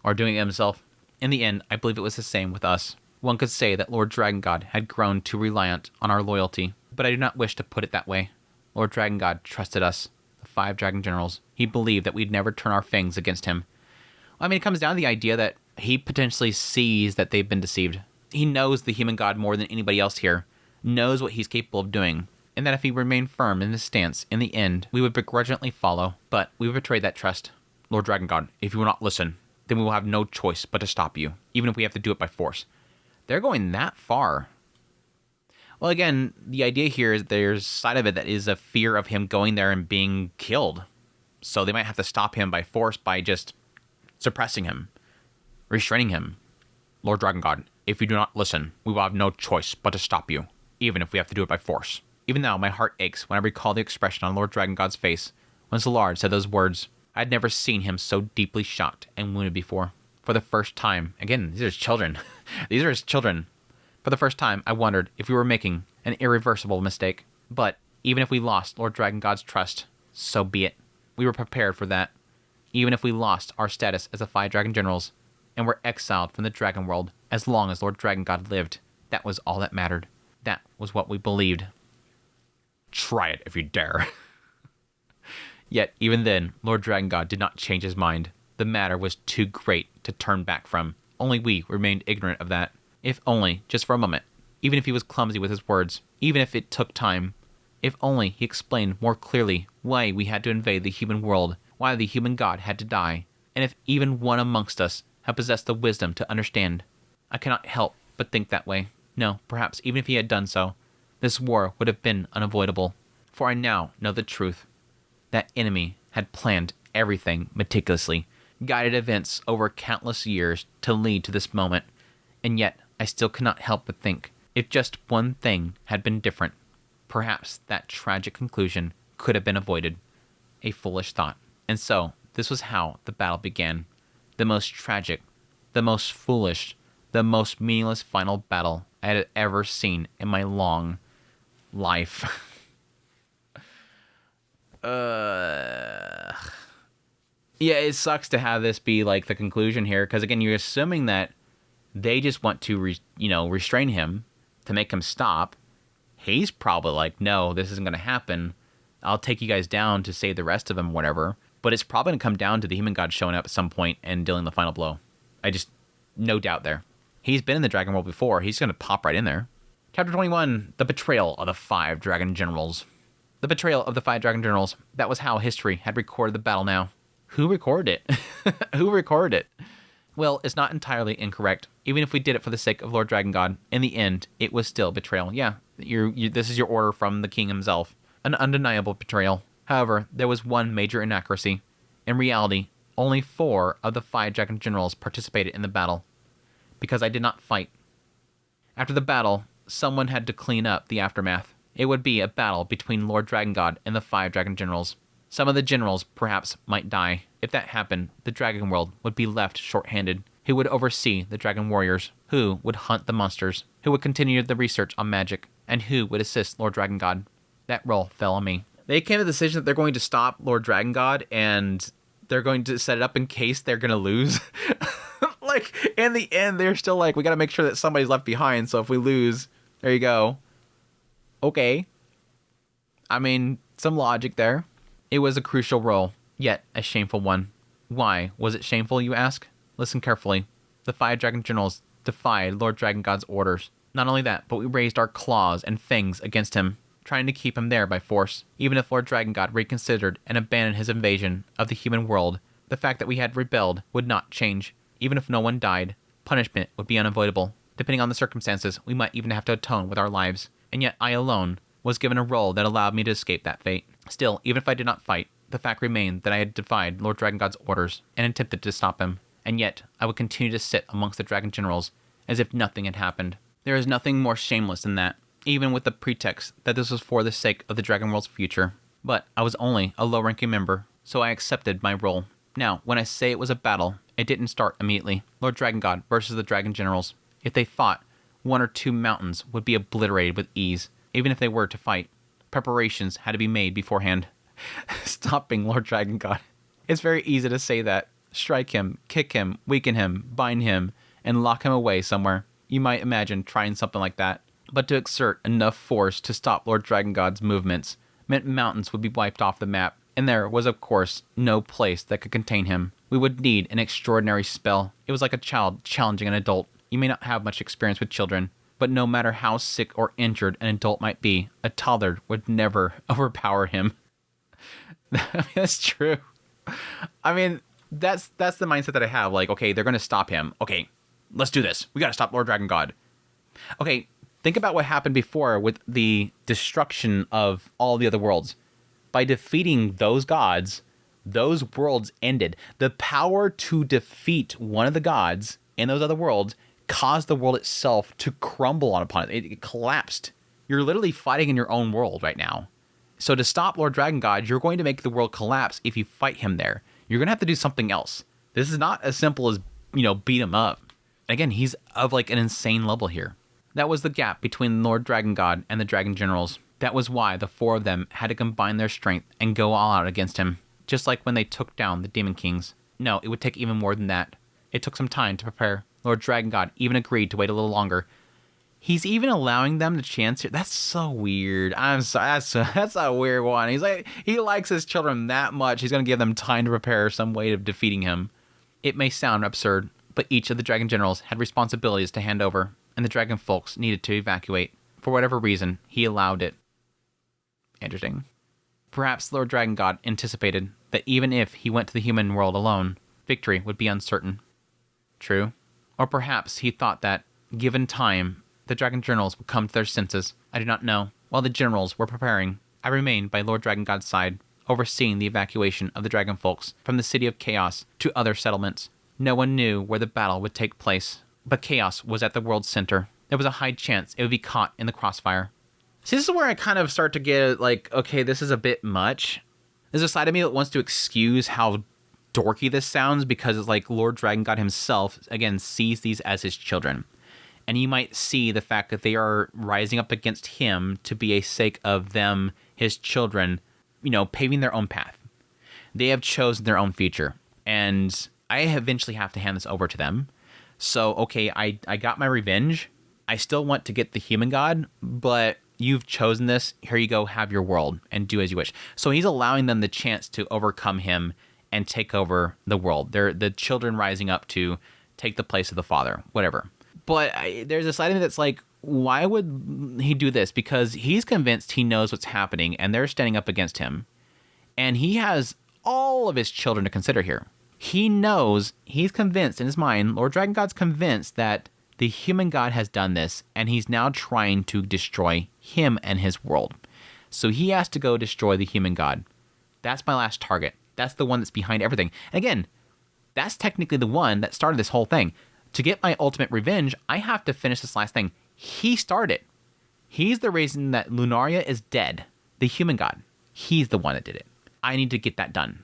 or doing it himself. In the end, I believe it was the same with us. One could say that Lord Dragon God had grown too reliant on our loyalty, but I do not wish to put it that way. Lord Dragon God trusted us, the 5 Dragon Generals. He believed that we'd never turn our fangs against him. I mean, it comes down to the idea that he potentially sees that they've been deceived. He knows the human god more than anybody else here, knows what he's capable of doing, and that if he remained firm in his stance, in the end, we would begrudgingly follow, but we betrayed that trust. Lord Dragon God, if you will not listen, then we will have no choice but to stop you, even if we have to do it by force. They're going that far. Well, again, the idea here is there's side of it that is a fear of him going there and being killed. So they might have to stop him by force by just suppressing him, restraining him. Lord Dragon God, if you do not listen, we will have no choice but to stop you, even if we have to do it by force. Even now, my heart aches when I recall the expression on Lord Dragon God's face when Szilard said those words. I had never seen him so deeply shocked and wounded before. For the first time, again, these are his children. These are his children. For the first time, I wondered if we were making an irreversible mistake. But even if we lost Lord Dragon God's trust, so be it. We were prepared for that. Even if we lost our status as the 5 Dragon Generals and were exiled from the Dragon World, as long as Lord Dragon God lived, that was all that mattered. That was what we believed. Try it if you dare. Yet, even then, Lord Dragon God did not change his mind. The matter was too great to turn back from. Only we remained ignorant of that. If only, just for a moment. Even if he was clumsy with his words. Even if it took time. If only he explained more clearly why we had to invade the human world. Why the human god had to die. And if even one amongst us had possessed the wisdom to understand. I cannot help but think that way. No, perhaps even if he had done so, this war would have been unavoidable. For I now know the truth. That enemy had planned everything meticulously, guided events over countless years to lead to this moment, and yet I still could not help but think, if just one thing had been different, perhaps that tragic conclusion could have been avoided. A foolish thought. And so, this was how the battle began. The most tragic, the most foolish, the most meaningless final battle I had ever seen in my long life. Yeah, it sucks to have this be like the conclusion here, because again, you're assuming that they just want to, restrain him to make him stop. He's probably like, no, this isn't going to happen. I'll take you guys down to save the rest of them, whatever. But it's probably going to come down to the human god showing up at some point and dealing the final blow. No doubt there. He's been in the dragon world before. He's going to pop right in there. Chapter 21, The Betrayal of the Five Dragon Generals. The betrayal of the Five Dragon Generals. That was how history had recorded the battle now. Who recorded it? Who recorded it? Well, it's not entirely incorrect. Even if we did it for the sake of Lord Dragon God, in the end, it was still betrayal. Yeah, this is your order from the king himself. An undeniable betrayal. However, there was one major inaccuracy. In reality, only 4 of the 5 Dragon Generals participated in the battle, because I did not fight. After the battle, someone had to clean up the aftermath. It would be a battle between Lord Dragon God and the 5 Dragon Generals. Some of the generals perhaps might die. If that happened, the dragon world would be left short-handed. Who would oversee the dragon warriors? Who would hunt the monsters? Who would continue the research on magic? And who would assist Lord Dragon God? That role fell on me. They came to the decision that they're going to stop Lord Dragon God, and they're going to set it up in case they're going to lose. Like, in the end, they're still like, we got to make sure that somebody's left behind, so if we lose, there you go. Okay. I mean, some logic there. It was a crucial role, yet a shameful one. Why was it shameful, you ask? Listen carefully. The 5 Dragon Generals defied Lord Dragon God's orders. Not only that, but we raised our claws and fangs against him, trying to keep him there by force. Even if Lord Dragon God reconsidered and abandoned his invasion of the human world, the fact that we had rebelled would not change. Even if no one died, punishment would be unavoidable. Depending on the circumstances, we might even have to atone with our lives. And yet I alone was given a role that allowed me to escape that fate. Still, even if I did not fight, the fact remained that I had defied Lord Dragon God's orders and attempted to stop him. And yet, I would continue to sit amongst the Dragon Generals as if nothing had happened. There is nothing more shameless than that, even with the pretext that this was for the sake of the Dragon World's future. But I was only a low-ranking member, so I accepted my role. Now, when I say it was a battle, it didn't start immediately. Lord Dragon God versus the Dragon Generals. If they fought, 1 or 2 mountains would be obliterated with ease, even if they were to fight. Preparations had to be made beforehand. Stopping Lord Dragon God. It's very easy to say that. Strike him, kick him, weaken him, bind him, and lock him away somewhere. You might imagine trying something like that. But to exert enough force to stop Lord Dragon God's movements meant mountains would be wiped off the map, and there was, of course, no place that could contain him. We would need an extraordinary spell. It was like a child challenging an adult. You may not have much experience with children, but no matter how sick or injured an adult might be, a toddler would never overpower him. That's true. I mean, that's the mindset that I have. Like, okay, they're going to stop him. Okay, let's do this. We got to stop Lord Dragon God. Okay, think about what happened before with the destruction of all the other worlds. By defeating those gods, those worlds ended. The power to defeat one of the gods in those other worlds caused the world itself to crumble upon it. It collapsed. You're literally fighting in your own world right now. So to stop Lord Dragon God, you're going to make the world collapse if you fight him there. You're going to have to do something else. This is not as simple as, beat him up. Again, he's of like an insane level here. That was the gap between Lord Dragon God and the Dragon Generals. That was why the 4 of them had to combine their strength and go all out against him. Just like when they took down the Demon Kings. No, it would take even more than that. It took some time to prepare. Lord Dragon God even agreed to wait a little longer. He's even allowing them the chance here. That's so weird. I'm sorry. That's a weird one. He's like, he likes his children that much. He's going to give them time to prepare some way of defeating him. It may sound absurd, but each of the Dragon Generals had responsibilities to hand over, and the Dragon Folks needed to evacuate. For whatever reason, he allowed it. Interesting. Perhaps Lord Dragon God anticipated that even if he went to the human world alone, victory would be uncertain. True. Or perhaps he thought that, given time, the Dragon Generals would come to their senses. I do not know. While the generals were preparing, I remained by Lord Dragon God's side, overseeing the evacuation of the Dragon Folks from the City of Chaos to other settlements. No one knew where the battle would take place. but chaos was at the world's center. There was a high chance it would be caught in the crossfire. See, this is where I kind of start to get like, okay, this is a bit much. There's a side of me that wants to excuse how dorky this sounds because it's like Lord Dragon God himself, again, sees these as his children. And you might see the fact that they are rising up against him to be a sake of them, his children, paving their own path. They have chosen their own future. And I eventually have to hand this over to them. So, okay, I got my revenge. I still want to get the human god, but you've chosen this. Here you go, have your world and do as you wish. So he's allowing them the chance to overcome him and take over the world. They're the children rising up to take the place of the father, whatever. But there's a side of me that's like, why would he do this? Because he's convinced he knows what's happening and they're standing up against him. And he has all of his children to consider here. He knows, he's convinced in his mind, Lord Dragon God's convinced that the human god has done this, and he's now trying to destroy him and his world. So he has to go destroy the human god. That's my last target. That's the one that's behind everything. And again, that's technically the one that started this whole thing. To get my ultimate revenge, I have to finish this last thing. He started. He's the reason that Lunaria is dead. The human god. He's the one that did it. I need to get that done.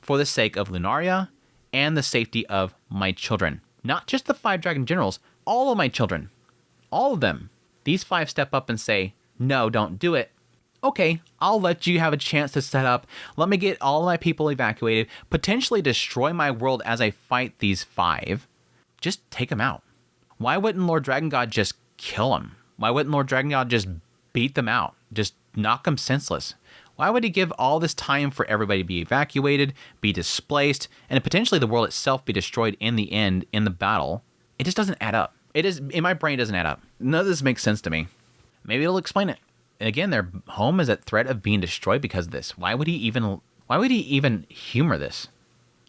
For the sake of Lunaria and the safety of my children. Not just the 5 dragon generals, all of my children. All of them. These 5 step up and say, no, don't do it. Okay, I'll let you have a chance to set up. Let me get all my people evacuated, potentially destroy my world as I fight these 5. Just take them out. Why wouldn't Lord Dragon God just kill them? Why wouldn't Lord Dragon God just beat them out? Just knock them senseless? Why would he give all this time for everybody to be evacuated, be displaced, and potentially the world itself be destroyed in the end in the battle? It just doesn't add up. It is, in my brain, it doesn't add up. None of this makes sense to me. Maybe it'll explain it. And again, their home is at threat of being destroyed because of this. Why would he even humor this?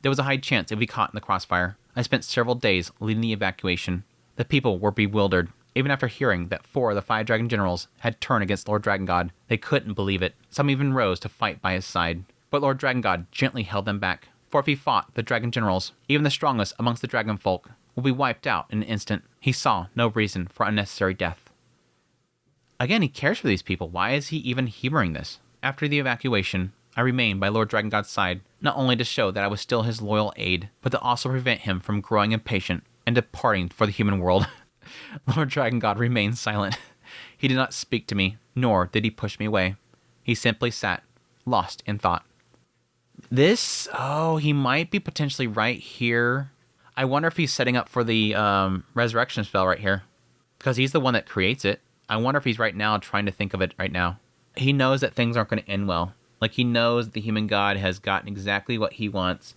There was a high chance it would be caught in the crossfire. I spent several days leading the evacuation. The people were bewildered. Even after hearing that 4 of the 5 dragon generals had turned against Lord Dragon God, they couldn't believe it. Some even rose to fight by his side. But Lord Dragon God gently held them back. For if he fought the dragon generals, even the strongest amongst the dragon folk, will be wiped out in an instant. He saw no reason for unnecessary death. Again, he cares for these people. Why is he even humoring this? After the evacuation, I remained by Lord Dragon God's side, not only to show that I was still his loyal aide, but to also prevent him from growing impatient and departing for the human world. Lord Dragon God remained silent. He did not speak to me, nor did he push me away. He simply sat, lost in thought. He might be potentially right here. I wonder if he's setting up for the resurrection spell right here, because he's the one that creates it. I wonder if he's right now trying to think of it right now. He knows that things aren't going to end well. Like, he knows the human god has gotten exactly what he wants,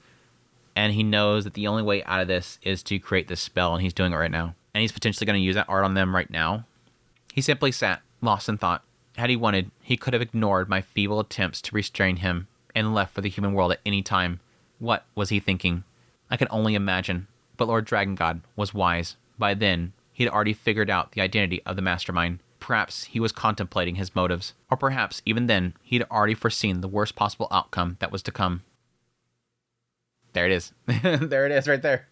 and he knows that the only way out of this is to create this spell, and he's doing it right now. And he's potentially going to use that art on them right now. He simply sat, lost in thought. Had he wanted, he could have ignored my feeble attempts to restrain him and left for the human world at any time. What was he thinking? I can only imagine. But Lord Dragon God was wise. By then, he had already figured out the identity of the mastermind. Perhaps he was contemplating his motives. Or perhaps, even then, he had already foreseen the worst possible outcome that was to come. There it is. There it is right there.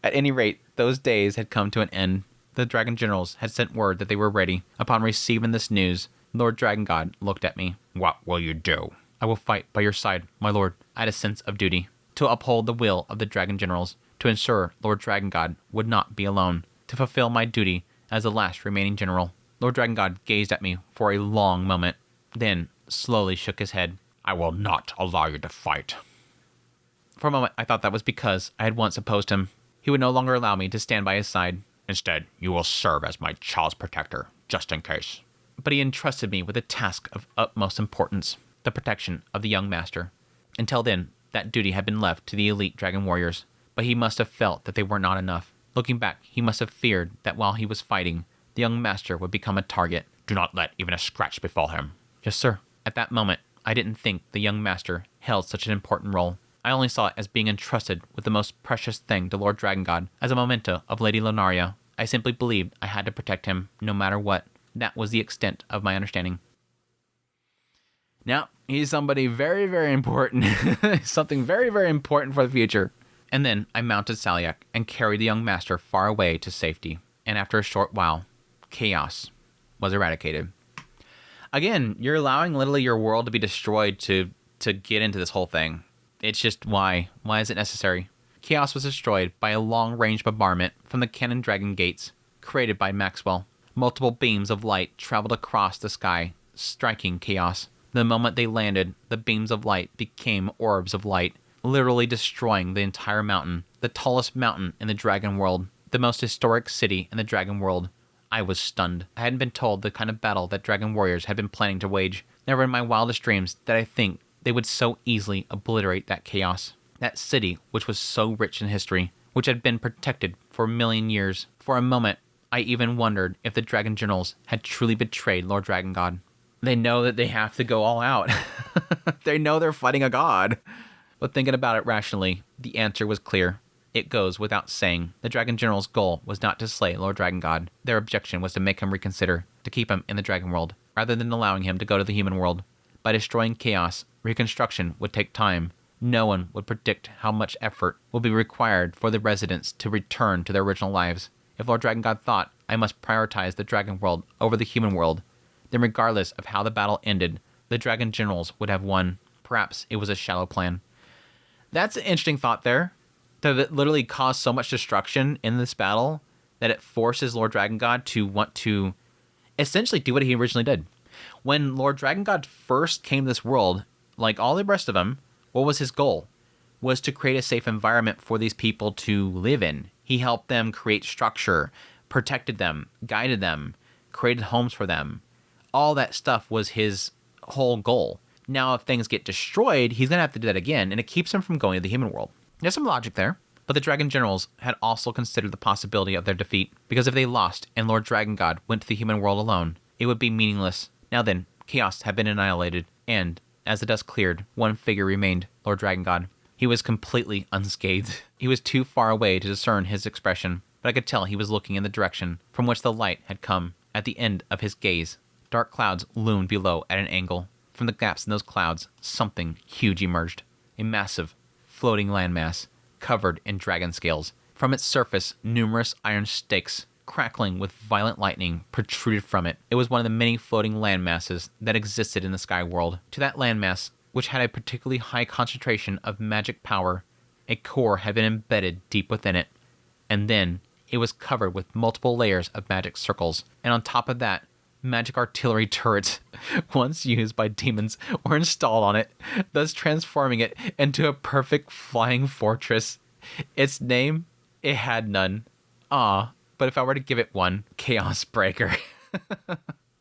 At any rate, those days had come to an end. The dragon generals had sent word that they were ready. Upon receiving this news, Lord Dragon God looked at me. What will you do? I will fight by your side, my lord. I had a sense of duty. To uphold the will of the dragon generals. To ensure Lord Dragon God would not be alone. To fulfill my duty as the last remaining general. Lord Dragon God gazed at me for a long moment. Then slowly shook his head. I will not allow you to fight. For a moment, I thought that was because I had once opposed him. He would no longer allow me to stand by his side. Instead, you will serve as my child's protector, just in case. But he entrusted me with a task of utmost importance, the protection of the young master. Until then, that duty had been left to the elite dragon warriors, but he must have felt that they were not enough. Looking back, he must have feared that while he was fighting, the young master would become a target. Do not let even a scratch befall him. Yes, sir. At that moment, I didn't think the young master held such an important role. I only saw it as being entrusted with the most precious thing to Lord Dragon God, as a memento of Lady Lunaria. I simply believed I had to protect him, no matter what. That was the extent of my understanding. Now, he's somebody very, very important. Something very, very important for the future. And then I mounted Salyak and carried the young master far away to safety. And after a short while, chaos was eradicated. Again, you're allowing literally your world to be destroyed to get into this whole thing. It's just why? Why is it necessary? Chaos was destroyed by a long-range bombardment from the cannon dragon gates created by Maxwell. Multiple beams of light traveled across the sky, striking chaos. The moment they landed, the beams of light became orbs of light, literally destroying the entire mountain, the tallest mountain in the dragon world, the most historic city in the dragon world. I was stunned. I hadn't been told the kind of battle that dragon warriors had been planning to wage. Never in my wildest dreams did I think they would so easily obliterate that chaos. That city, which was so rich in history, which had been protected for 1,000,000 years. For a moment, I even wondered if the dragon generals had truly betrayed Lord Dragon God. They know that they have to go all out. They know they're fighting a god. But thinking about it rationally, the answer was clear. It goes without saying. The Dragon General's goal was not to slay Lord Dragon God. Their objection was to make him reconsider, to keep him in the Dragon World, rather than allowing him to go to the human world. By destroying chaos, reconstruction would take time. No one would predict how much effort will be required for the residents to return to their original lives. If Lord Dragon God thought I must prioritize the Dragon World over the human world, then regardless of how the battle ended, the Dragon Generals would have won. Perhaps it was a shallow plan. That's an interesting thought there. That it literally caused so much destruction in this battle that it forces Lord Dragon God to want to essentially do what he originally did. When Lord Dragon God first came to this world, like all the rest of them, what was his goal? Was to create a safe environment for these people to live in. He helped them create structure, protected them, guided them, created homes for them. All that stuff was his whole goal. Now, if things get destroyed, he's going to have to do that again, and it keeps him from going to the human world. There's some logic there, but the Dragon Generals had also considered the possibility of their defeat, because if they lost and Lord Dragon God went to the human world alone, it would be meaningless. Now then, chaos had been annihilated, and as the dust cleared, one figure remained, Lord Dragon God. He was completely unscathed. He was too far away to discern his expression, but I could tell he was looking in the direction from which the light had come. At the end of his gaze, dark clouds loomed below at an angle. From the gaps in those clouds, something huge emerged. A massive, floating landmass, covered in dragon scales. From its surface, numerous iron stakes, crackling with violent lightning, protruded from it. It was one of the many floating landmasses that existed in the sky world. To that landmass, which had a particularly high concentration of magic power, a core had been embedded deep within it. And then, it was covered with multiple layers of magic circles. And on top of that, magic artillery turrets, once used by demons, were installed on it, thus transforming it into a perfect flying fortress. Its name, it had none. But if I were to give it one, Chaos Breaker.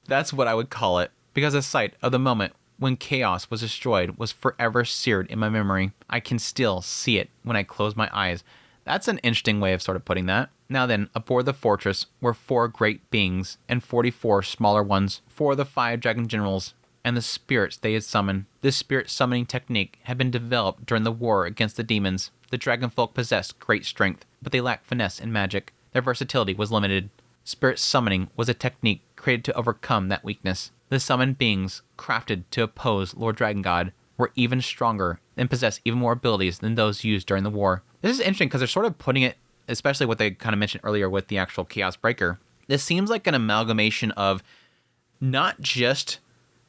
That's what I would call it, because the sight of the moment when chaos was destroyed was forever seared in my memory. I can still see it when I close my eyes. That's an interesting way of sort of putting that. Now then, aboard the fortress were 4 great beings and 44 smaller ones, 4 of the 5 dragon generals, and the spirits they had summoned. This spirit summoning technique had been developed during the war against the demons. The dragon folk possessed great strength, but they lacked finesse and magic. Their versatility was limited. Spirit summoning was a technique created to overcome that weakness. The summoned beings, crafted to oppose Lord Dragon God, were even stronger and possessed even more abilities than those used during the war. This is interesting because they're sort of putting it, especially what they kind of mentioned earlier with the actual Chaos Breaker. This seems like an amalgamation of not just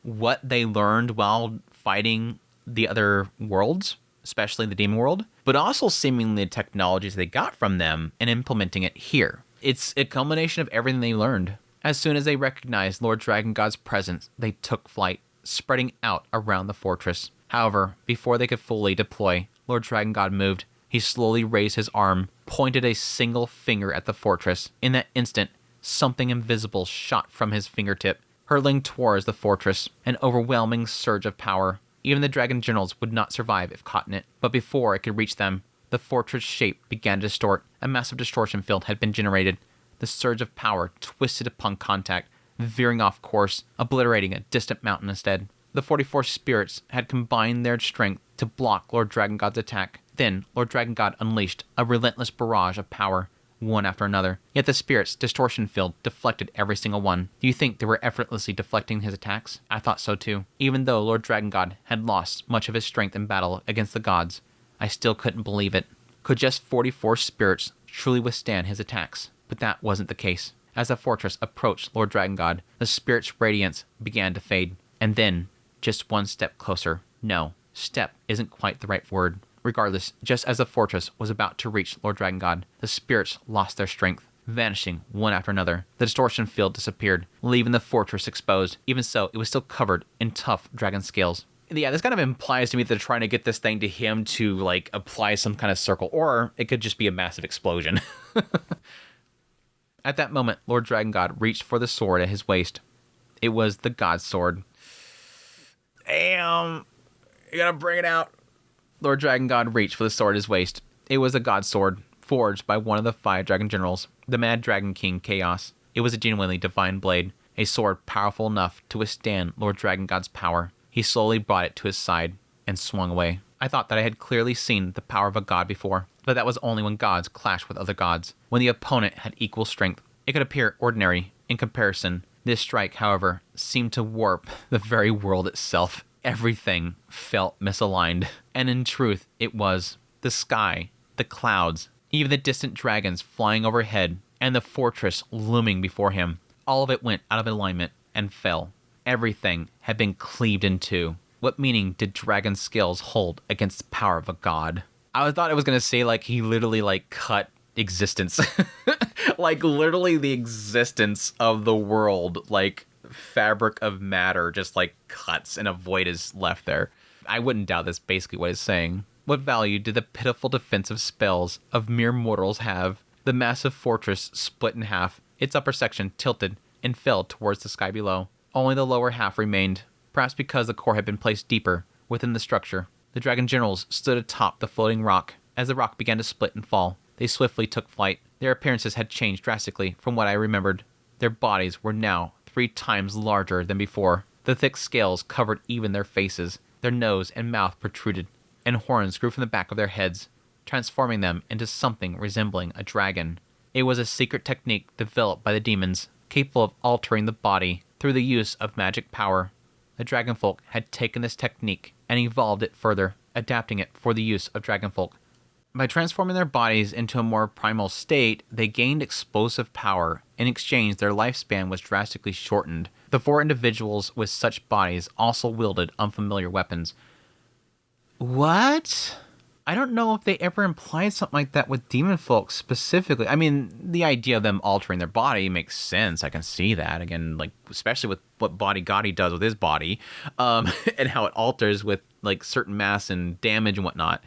what they learned while fighting the other worlds, especially the demon world, but also seemingly the technologies they got from them and implementing it here. It's a culmination of everything they learned. As soon as they recognized Lord Dragon God's presence, they took flight, spreading out around the fortress. However, before they could fully deploy, Lord Dragon God moved. He slowly raised his arm, pointed a single finger at the fortress. In that instant, something invisible shot from his fingertip, hurtling towards the fortress, an overwhelming surge of power. Even the dragon generals would not survive if caught in it. But before it could reach them, the fortress shape began to distort. A massive distortion field had been generated. The surge of power twisted upon contact, veering off course, obliterating a distant mountain instead. The 44 spirits had combined their strength to block Lord Dragon God's attack. Then, Lord Dragon God unleashed a relentless barrage of power, one after another. Yet the spirits' distortion field deflected every single one. Do you think they were effortlessly deflecting his attacks? I thought so too. Even though Lord Dragon God had lost much of his strength in battle against the gods, I still couldn't believe it. Could just 44 spirits truly withstand his attacks? But that wasn't the case. As the fortress approached Lord Dragon God, the spirit's radiance began to fade. And then, just one step closer. No, step isn't quite the right word. Regardless, just as the fortress was about to reach Lord Dragon God, the spirits lost their strength, vanishing one after another. The distortion field disappeared, leaving the fortress exposed. Even so, it was still covered in tough dragon scales. Yeah, this kind of implies to me that they're trying to get this thing to him to, like, apply some kind of circle, or it could just be a massive explosion. At that moment, Lord Dragon God reached for the sword at his waist. It was the God Sword. Damn, you gotta bring it out. Lord Dragon God reached for the sword at his waist. It was a God Sword, forged by one of the 5 dragon generals, the Mad Dragon King Chaos. It was a genuinely divine blade, a sword powerful enough to withstand Lord Dragon God's power. He slowly brought it to his side and swung away. I thought that I had clearly seen the power of a god before, but that was only when gods clashed with other gods, when the opponent had equal strength. It could appear ordinary in comparison. This strike, however, seemed to warp the very world itself. Everything felt misaligned, and in truth, it was. The sky, the clouds, even the distant dragons flying overhead, and the fortress looming before him. All of it went out of alignment and fell. Everything had been cleaved in two. What meaning did dragon scales hold against the power of a god? I thought it was going to say, like, he literally, like, cut existence. Like, literally the existence of the world, like, fabric of matter just, like, cuts and a void is left there. I wouldn't doubt that's basically what it's saying. What value did the pitiful defensive spells of mere mortals have? The massive fortress split in half, its upper section tilted and fell towards the sky below. Only the lower half remained, perhaps because the core had been placed deeper within the structure. The dragon generals stood atop the floating rock. As the rock began to split and fall, they swiftly took flight. Their appearances had changed drastically from what I remembered. Their bodies were now 3 times larger than before. The thick scales covered even their faces. Their nose and mouth protruded, and horns grew from the back of their heads, transforming them into something resembling a dragon. It was a secret technique developed by the demons, capable of altering the body through the use of magic power. The dragonfolk had taken this technique and evolved it further, adapting it for the use of dragonfolk. By transforming their bodies into a more primal state, they gained explosive power. In exchange, their lifespan was drastically shortened. The 4 individuals with such bodies also wielded unfamiliar weapons. What? I don't know if they ever implied something like that with demon folk specifically. I mean, the idea of them altering their body makes sense. I can see that. Again, like, especially with what Body Gotti does with his body, and how it alters with, like, certain mass and damage and whatnot.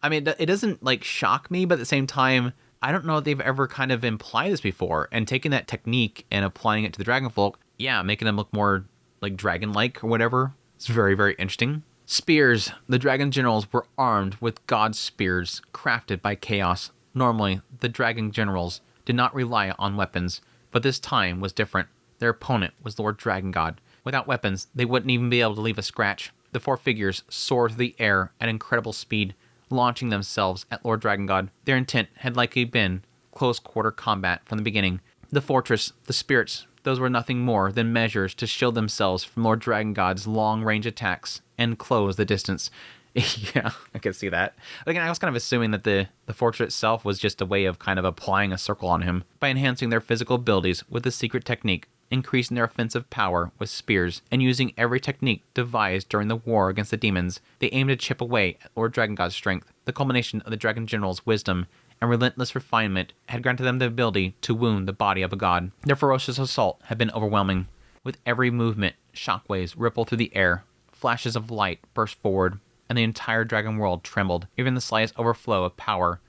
I mean, it doesn't, like, shock me, but at the same time, I don't know if they've ever kind of implied this before. And taking that technique and applying it to the dragonfolk, yeah, making them look more, like, dragon-like or whatever. It's very, very interesting. Spears. The dragon generals were armed with god spears crafted by chaos. Normally, the dragon generals did not rely on weapons, but this time was different. Their opponent was Lord Dragon God. Without weapons, they wouldn't even be able to leave a scratch. The 4 figures soared through the air at incredible speed, launching themselves at Lord Dragon God. Their intent had likely been close-quarter combat from the beginning. The fortress, the spirits, those were nothing more than measures to shield themselves from Lord Dragon God's long-range attacks and close the distance. Yeah, I can see that. But again, I was kind of assuming that the fortress itself was just a way of kind of applying a circle on him by enhancing their physical abilities with the secret technique, increasing their offensive power with spears, and using every technique devised during the war against the demons. They aimed to chip away at Lord Dragon God's strength. The culmination of the Dragon General's wisdom and relentless refinement had granted them the ability to wound the body of a god. Their ferocious assault had been overwhelming. With every movement, shockwaves rippled through the air, flashes of light burst forward, and the entire dragon world trembled. Even the slightest overflow of power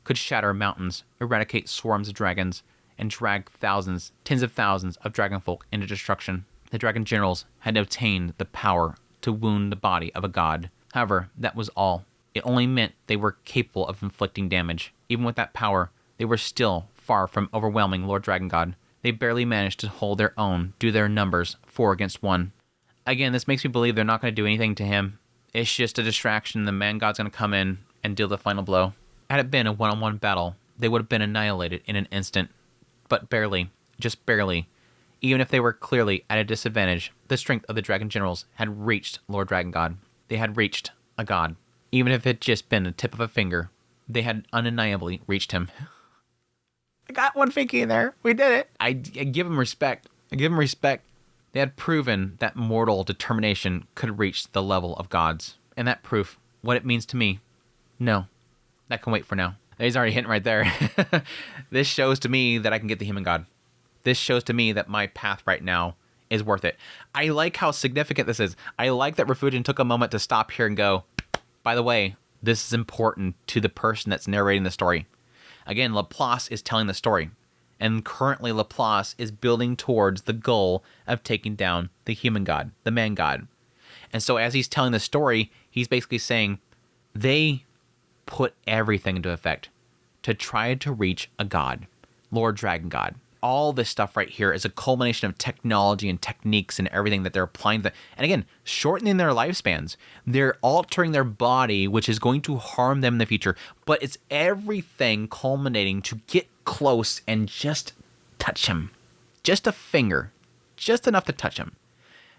could shatter mountains, eradicate swarms of dragons, and drag thousands, tens of thousands of dragonfolk into destruction. The dragon generals had obtained the power to wound the body of a god. However, that was all. It only meant they were capable of inflicting damage. Even with that power, they were still far from overwhelming Lord Dragon God. They barely managed to hold their own due to their numbers, 4 against 1. Again, this makes me believe they're not going to do anything to him. It's just a distraction. The man god's going to come in and deal the final blow. Had it been a one-on-one battle, they would have been annihilated in an instant. But barely, just barely. Even if they were clearly at a disadvantage, the strength of the dragon generals had reached Lord Dragon God. They had reached a god. Even if it had just been the tip of a finger, They had undeniably reached him. I got one Finky in there. We did it. I give him respect. They had proven that mortal determination could reach the level of gods. And that proof, what it means to me, no. That can wait for now. He's already hinting right there. This shows to me that I can get the human god. This shows to me that my path right now is worth it. I like how significant this is. I like that Refugien took a moment to stop here and go, by the way, this is important to the person that's narrating the story. Again, Laplace is telling the story. And currently Laplace is building towards the goal of taking down the human god, the man god. And so as he's telling the story, he's basically saying they put everything into effect to try to reach a god, Lord Dragon God. All this stuff right here is a culmination of technology and techniques and everything that they're applying. And again, shortening their lifespans. They're altering their body, which is going to harm them in the future. But it's everything culminating to get close and just touch him. Just a finger. Just enough to touch him.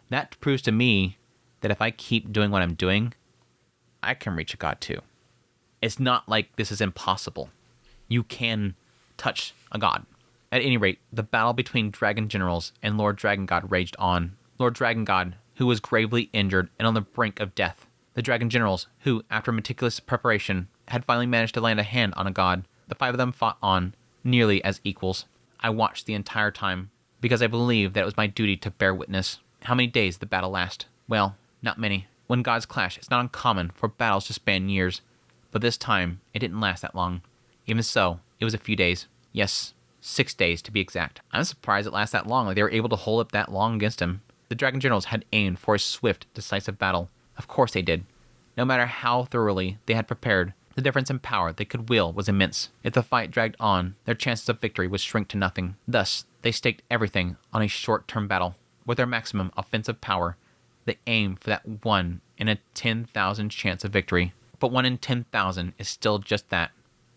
That proves to me that if I keep doing what I'm doing, I can reach a god too. It's not like this is impossible. You can touch a god. At any rate, the battle between dragon generals and Lord Dragon God raged on. Lord Dragon God, who was gravely injured and on the brink of death. The dragon generals, who, after meticulous preparation, had finally managed to land a hand on a god. The 5 of them fought on, nearly as equals. I watched the entire time, because I believed that it was my duty to bear witness. How many days did the battle last? Well, not many. When gods clash, it's not uncommon for battles to span years. But this time, it didn't last that long. Even so, it was a few days. Yes, 6 days to be exact. I'm surprised it lasted that long. Like they were able to hold up that long against him. The dragon generals had aimed for a swift, decisive battle. Of course they did. No matter how thoroughly they had prepared, the difference in power they could wield was immense. If the fight dragged on, their chances of victory would shrink to nothing. Thus, they staked everything on a short-term battle. With their maximum offensive power, they aimed for that 1 in a 10,000 chance of victory. But 1 in 10,000 is still just that.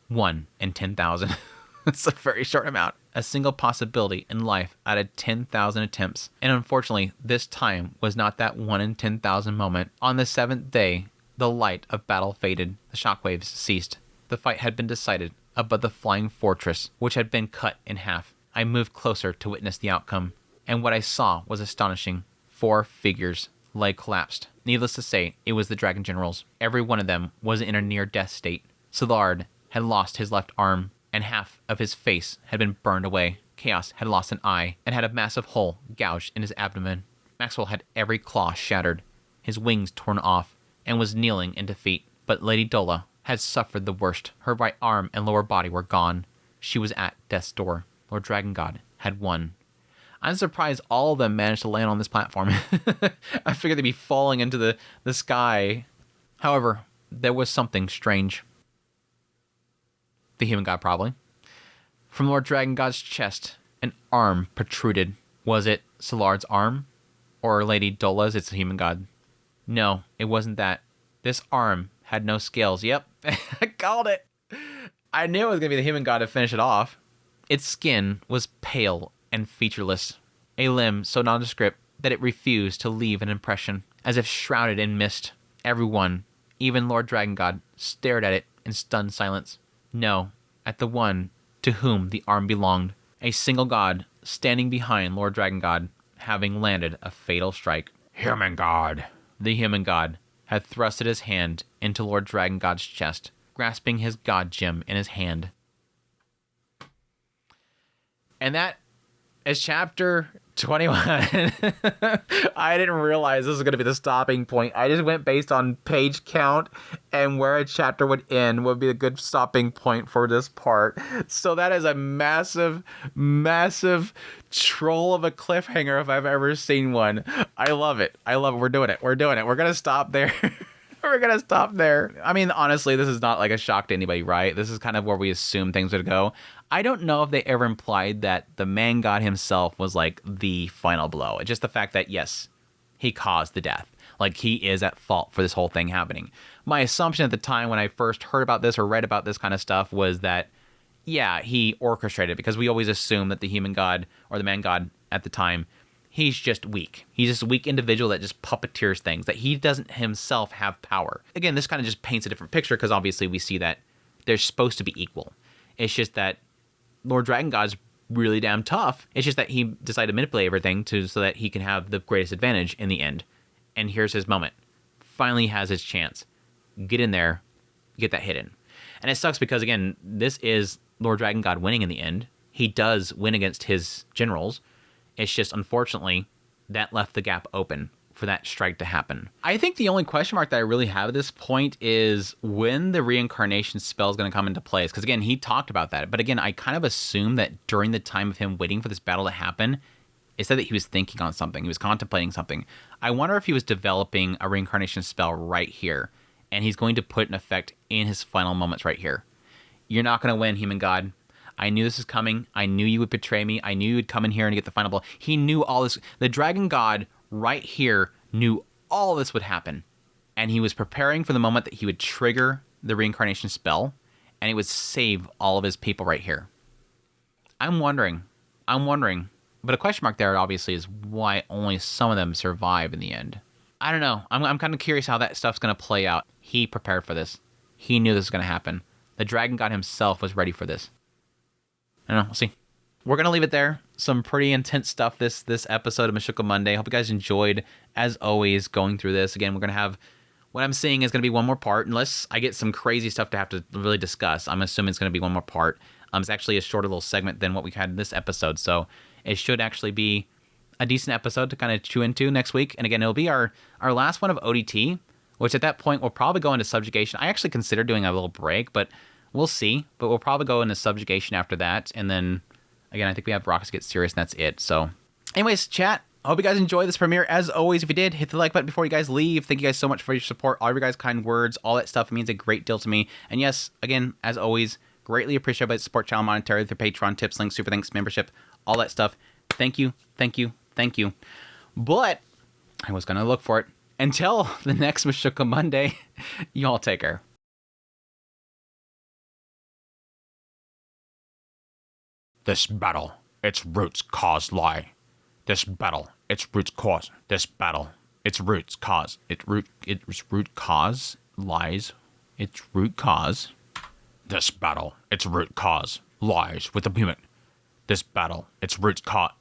1 in 10,000. It's a very short amount. A single possibility in life out of 10,000 attempts. And unfortunately, this time was not that 1 in 10,000 moment. On the 7th day, the light of battle faded. The shockwaves ceased. The fight had been decided above the flying fortress, which had been cut in half. I moved closer to witness the outcome. And what I saw was astonishing. 4 figures lay collapsed. Needless to say, it was the dragon generals. Every one of them was in a near-death state. Szilard had lost his left arm, and half of his face had been burned away. Chaos had lost an eye, and had a massive hole gouged in his abdomen. Maxwell had every claw shattered, his wings torn off, and was kneeling in defeat. But Lady Dola had suffered the worst. Her right arm and lower body were gone. She was at death's door. Lord Dragon God had won. I'm surprised all of them managed to land on this platform. I figured they'd be falling into the sky. However, there was something strange. The human god, probably. From Lord Dragon God's chest, an arm protruded. Was it Szilard's arm? Or Lady Dola's? It's a human god. No, it wasn't that. This arm had no scales. Yep, I called it. I knew it was going to be the human god to finish it off. Its skin was pale and featureless, a limb so nondescript that it refused to leave an impression, as if shrouded in mist. Everyone, even Lord Dragon God, stared at it in stunned silence. No, at the one to whom the arm belonged, a single god standing behind Lord Dragon God, having landed a fatal strike. Human god. The human god had thrusted his hand into Lord Dragon God's chest, grasping his god gem in his hand. And that is chapter 21. I didn't realize this was going to be the stopping point. I just went based on page count and where a chapter would end would be a good stopping point for this part. So that is a massive, massive troll of a cliffhanger if I've ever seen one. I love it. I love it. We're doing it. We're doing it. We're going to stop there. We're going to stop there. I mean, honestly, this is not like a shock to anybody, right? This is kind of where we assume things would go. I don't know if they ever implied that the man god himself was like the final blow. It's just the fact that, yes, he caused the death. Like, he is at fault for this whole thing happening. My assumption at the time when I first heard about this or read about this kind of stuff was that, yeah, he orchestrated, because we always assume that the human god or the man god at the time, he's just weak. He's just a weak individual that just puppeteers things, that he doesn't himself have power. Again, this kind of just paints a different picture, because obviously we see that they're supposed to be equal. It's just that Lord Dragon God's really damn tough. It's just that he decided to manipulate everything so that he can have the greatest advantage in the end. And here's his moment. Finally has his chance. Get in there, get that hit in. And it sucks because, again, this is Lord Dragon God winning in the end. He does win against his generals. It's just, unfortunately, that left the gap open for that strike to happen. I think the only question mark that I really have at this point is when the reincarnation spell is going to come into place. Because, again, he talked about that. But, again, I kind of assume that during the time of him waiting for this battle to happen, it said that he was thinking on something. He was contemplating something. I wonder if he was developing a reincarnation spell right here. And he's going to put in effect in his final moments right here. You're not going to win, human god. I knew this was coming. I knew you would betray me. I knew you would come in here and get the final blow. He knew all this. The dragon god right here knew all this would happen. And he was preparing for the moment that he would trigger the reincarnation spell. And he would save all of his people right here. I'm wondering. But a question mark there obviously is why only some of them survive in the end. I don't know. I'm kind of curious how that stuff's going to play out. He prepared for this. He knew this was going to happen. The dragon god himself was ready for this. I don't know. We'll see. We're going to leave it there. Some pretty intense stuff this episode of Mushoku Monday. Hope you guys enjoyed, as always, going through this. Again, we're going to have... What I'm seeing is going to be one more part, unless I get some crazy stuff to have to really discuss. I'm assuming it's going to be one more part. It's actually a shorter little segment than what we had in this episode, so it should actually be a decent episode to kind of chew into next week. And again, it'll be our last one of ODT, which at that point we'll probably go into subjugation. I actually considered doing a little break, but we'll see. But we'll probably go into subjugation after that. And then, again, I think we have Rockets Get Serious, and that's it. So anyways, chat, I hope you guys enjoyed this premiere. As always, if you did, hit the like button before you guys leave. Thank you guys so much for your support, all of your guys' kind words, all that stuff. It means a great deal to me. And yes, again, as always, greatly appreciate by support channel monetary, their Patreon, tips, links, super thanks, membership, all that stuff. Thank you. But I was going to look for it. Until the next Mushoku Monday, y'all take care. This battle, its roots cause lie. This battle, its roots cause. This battle, its roots cause. Its root cause lies. Its root cause. This battle, its root cause lies with the human. This battle, its roots cause.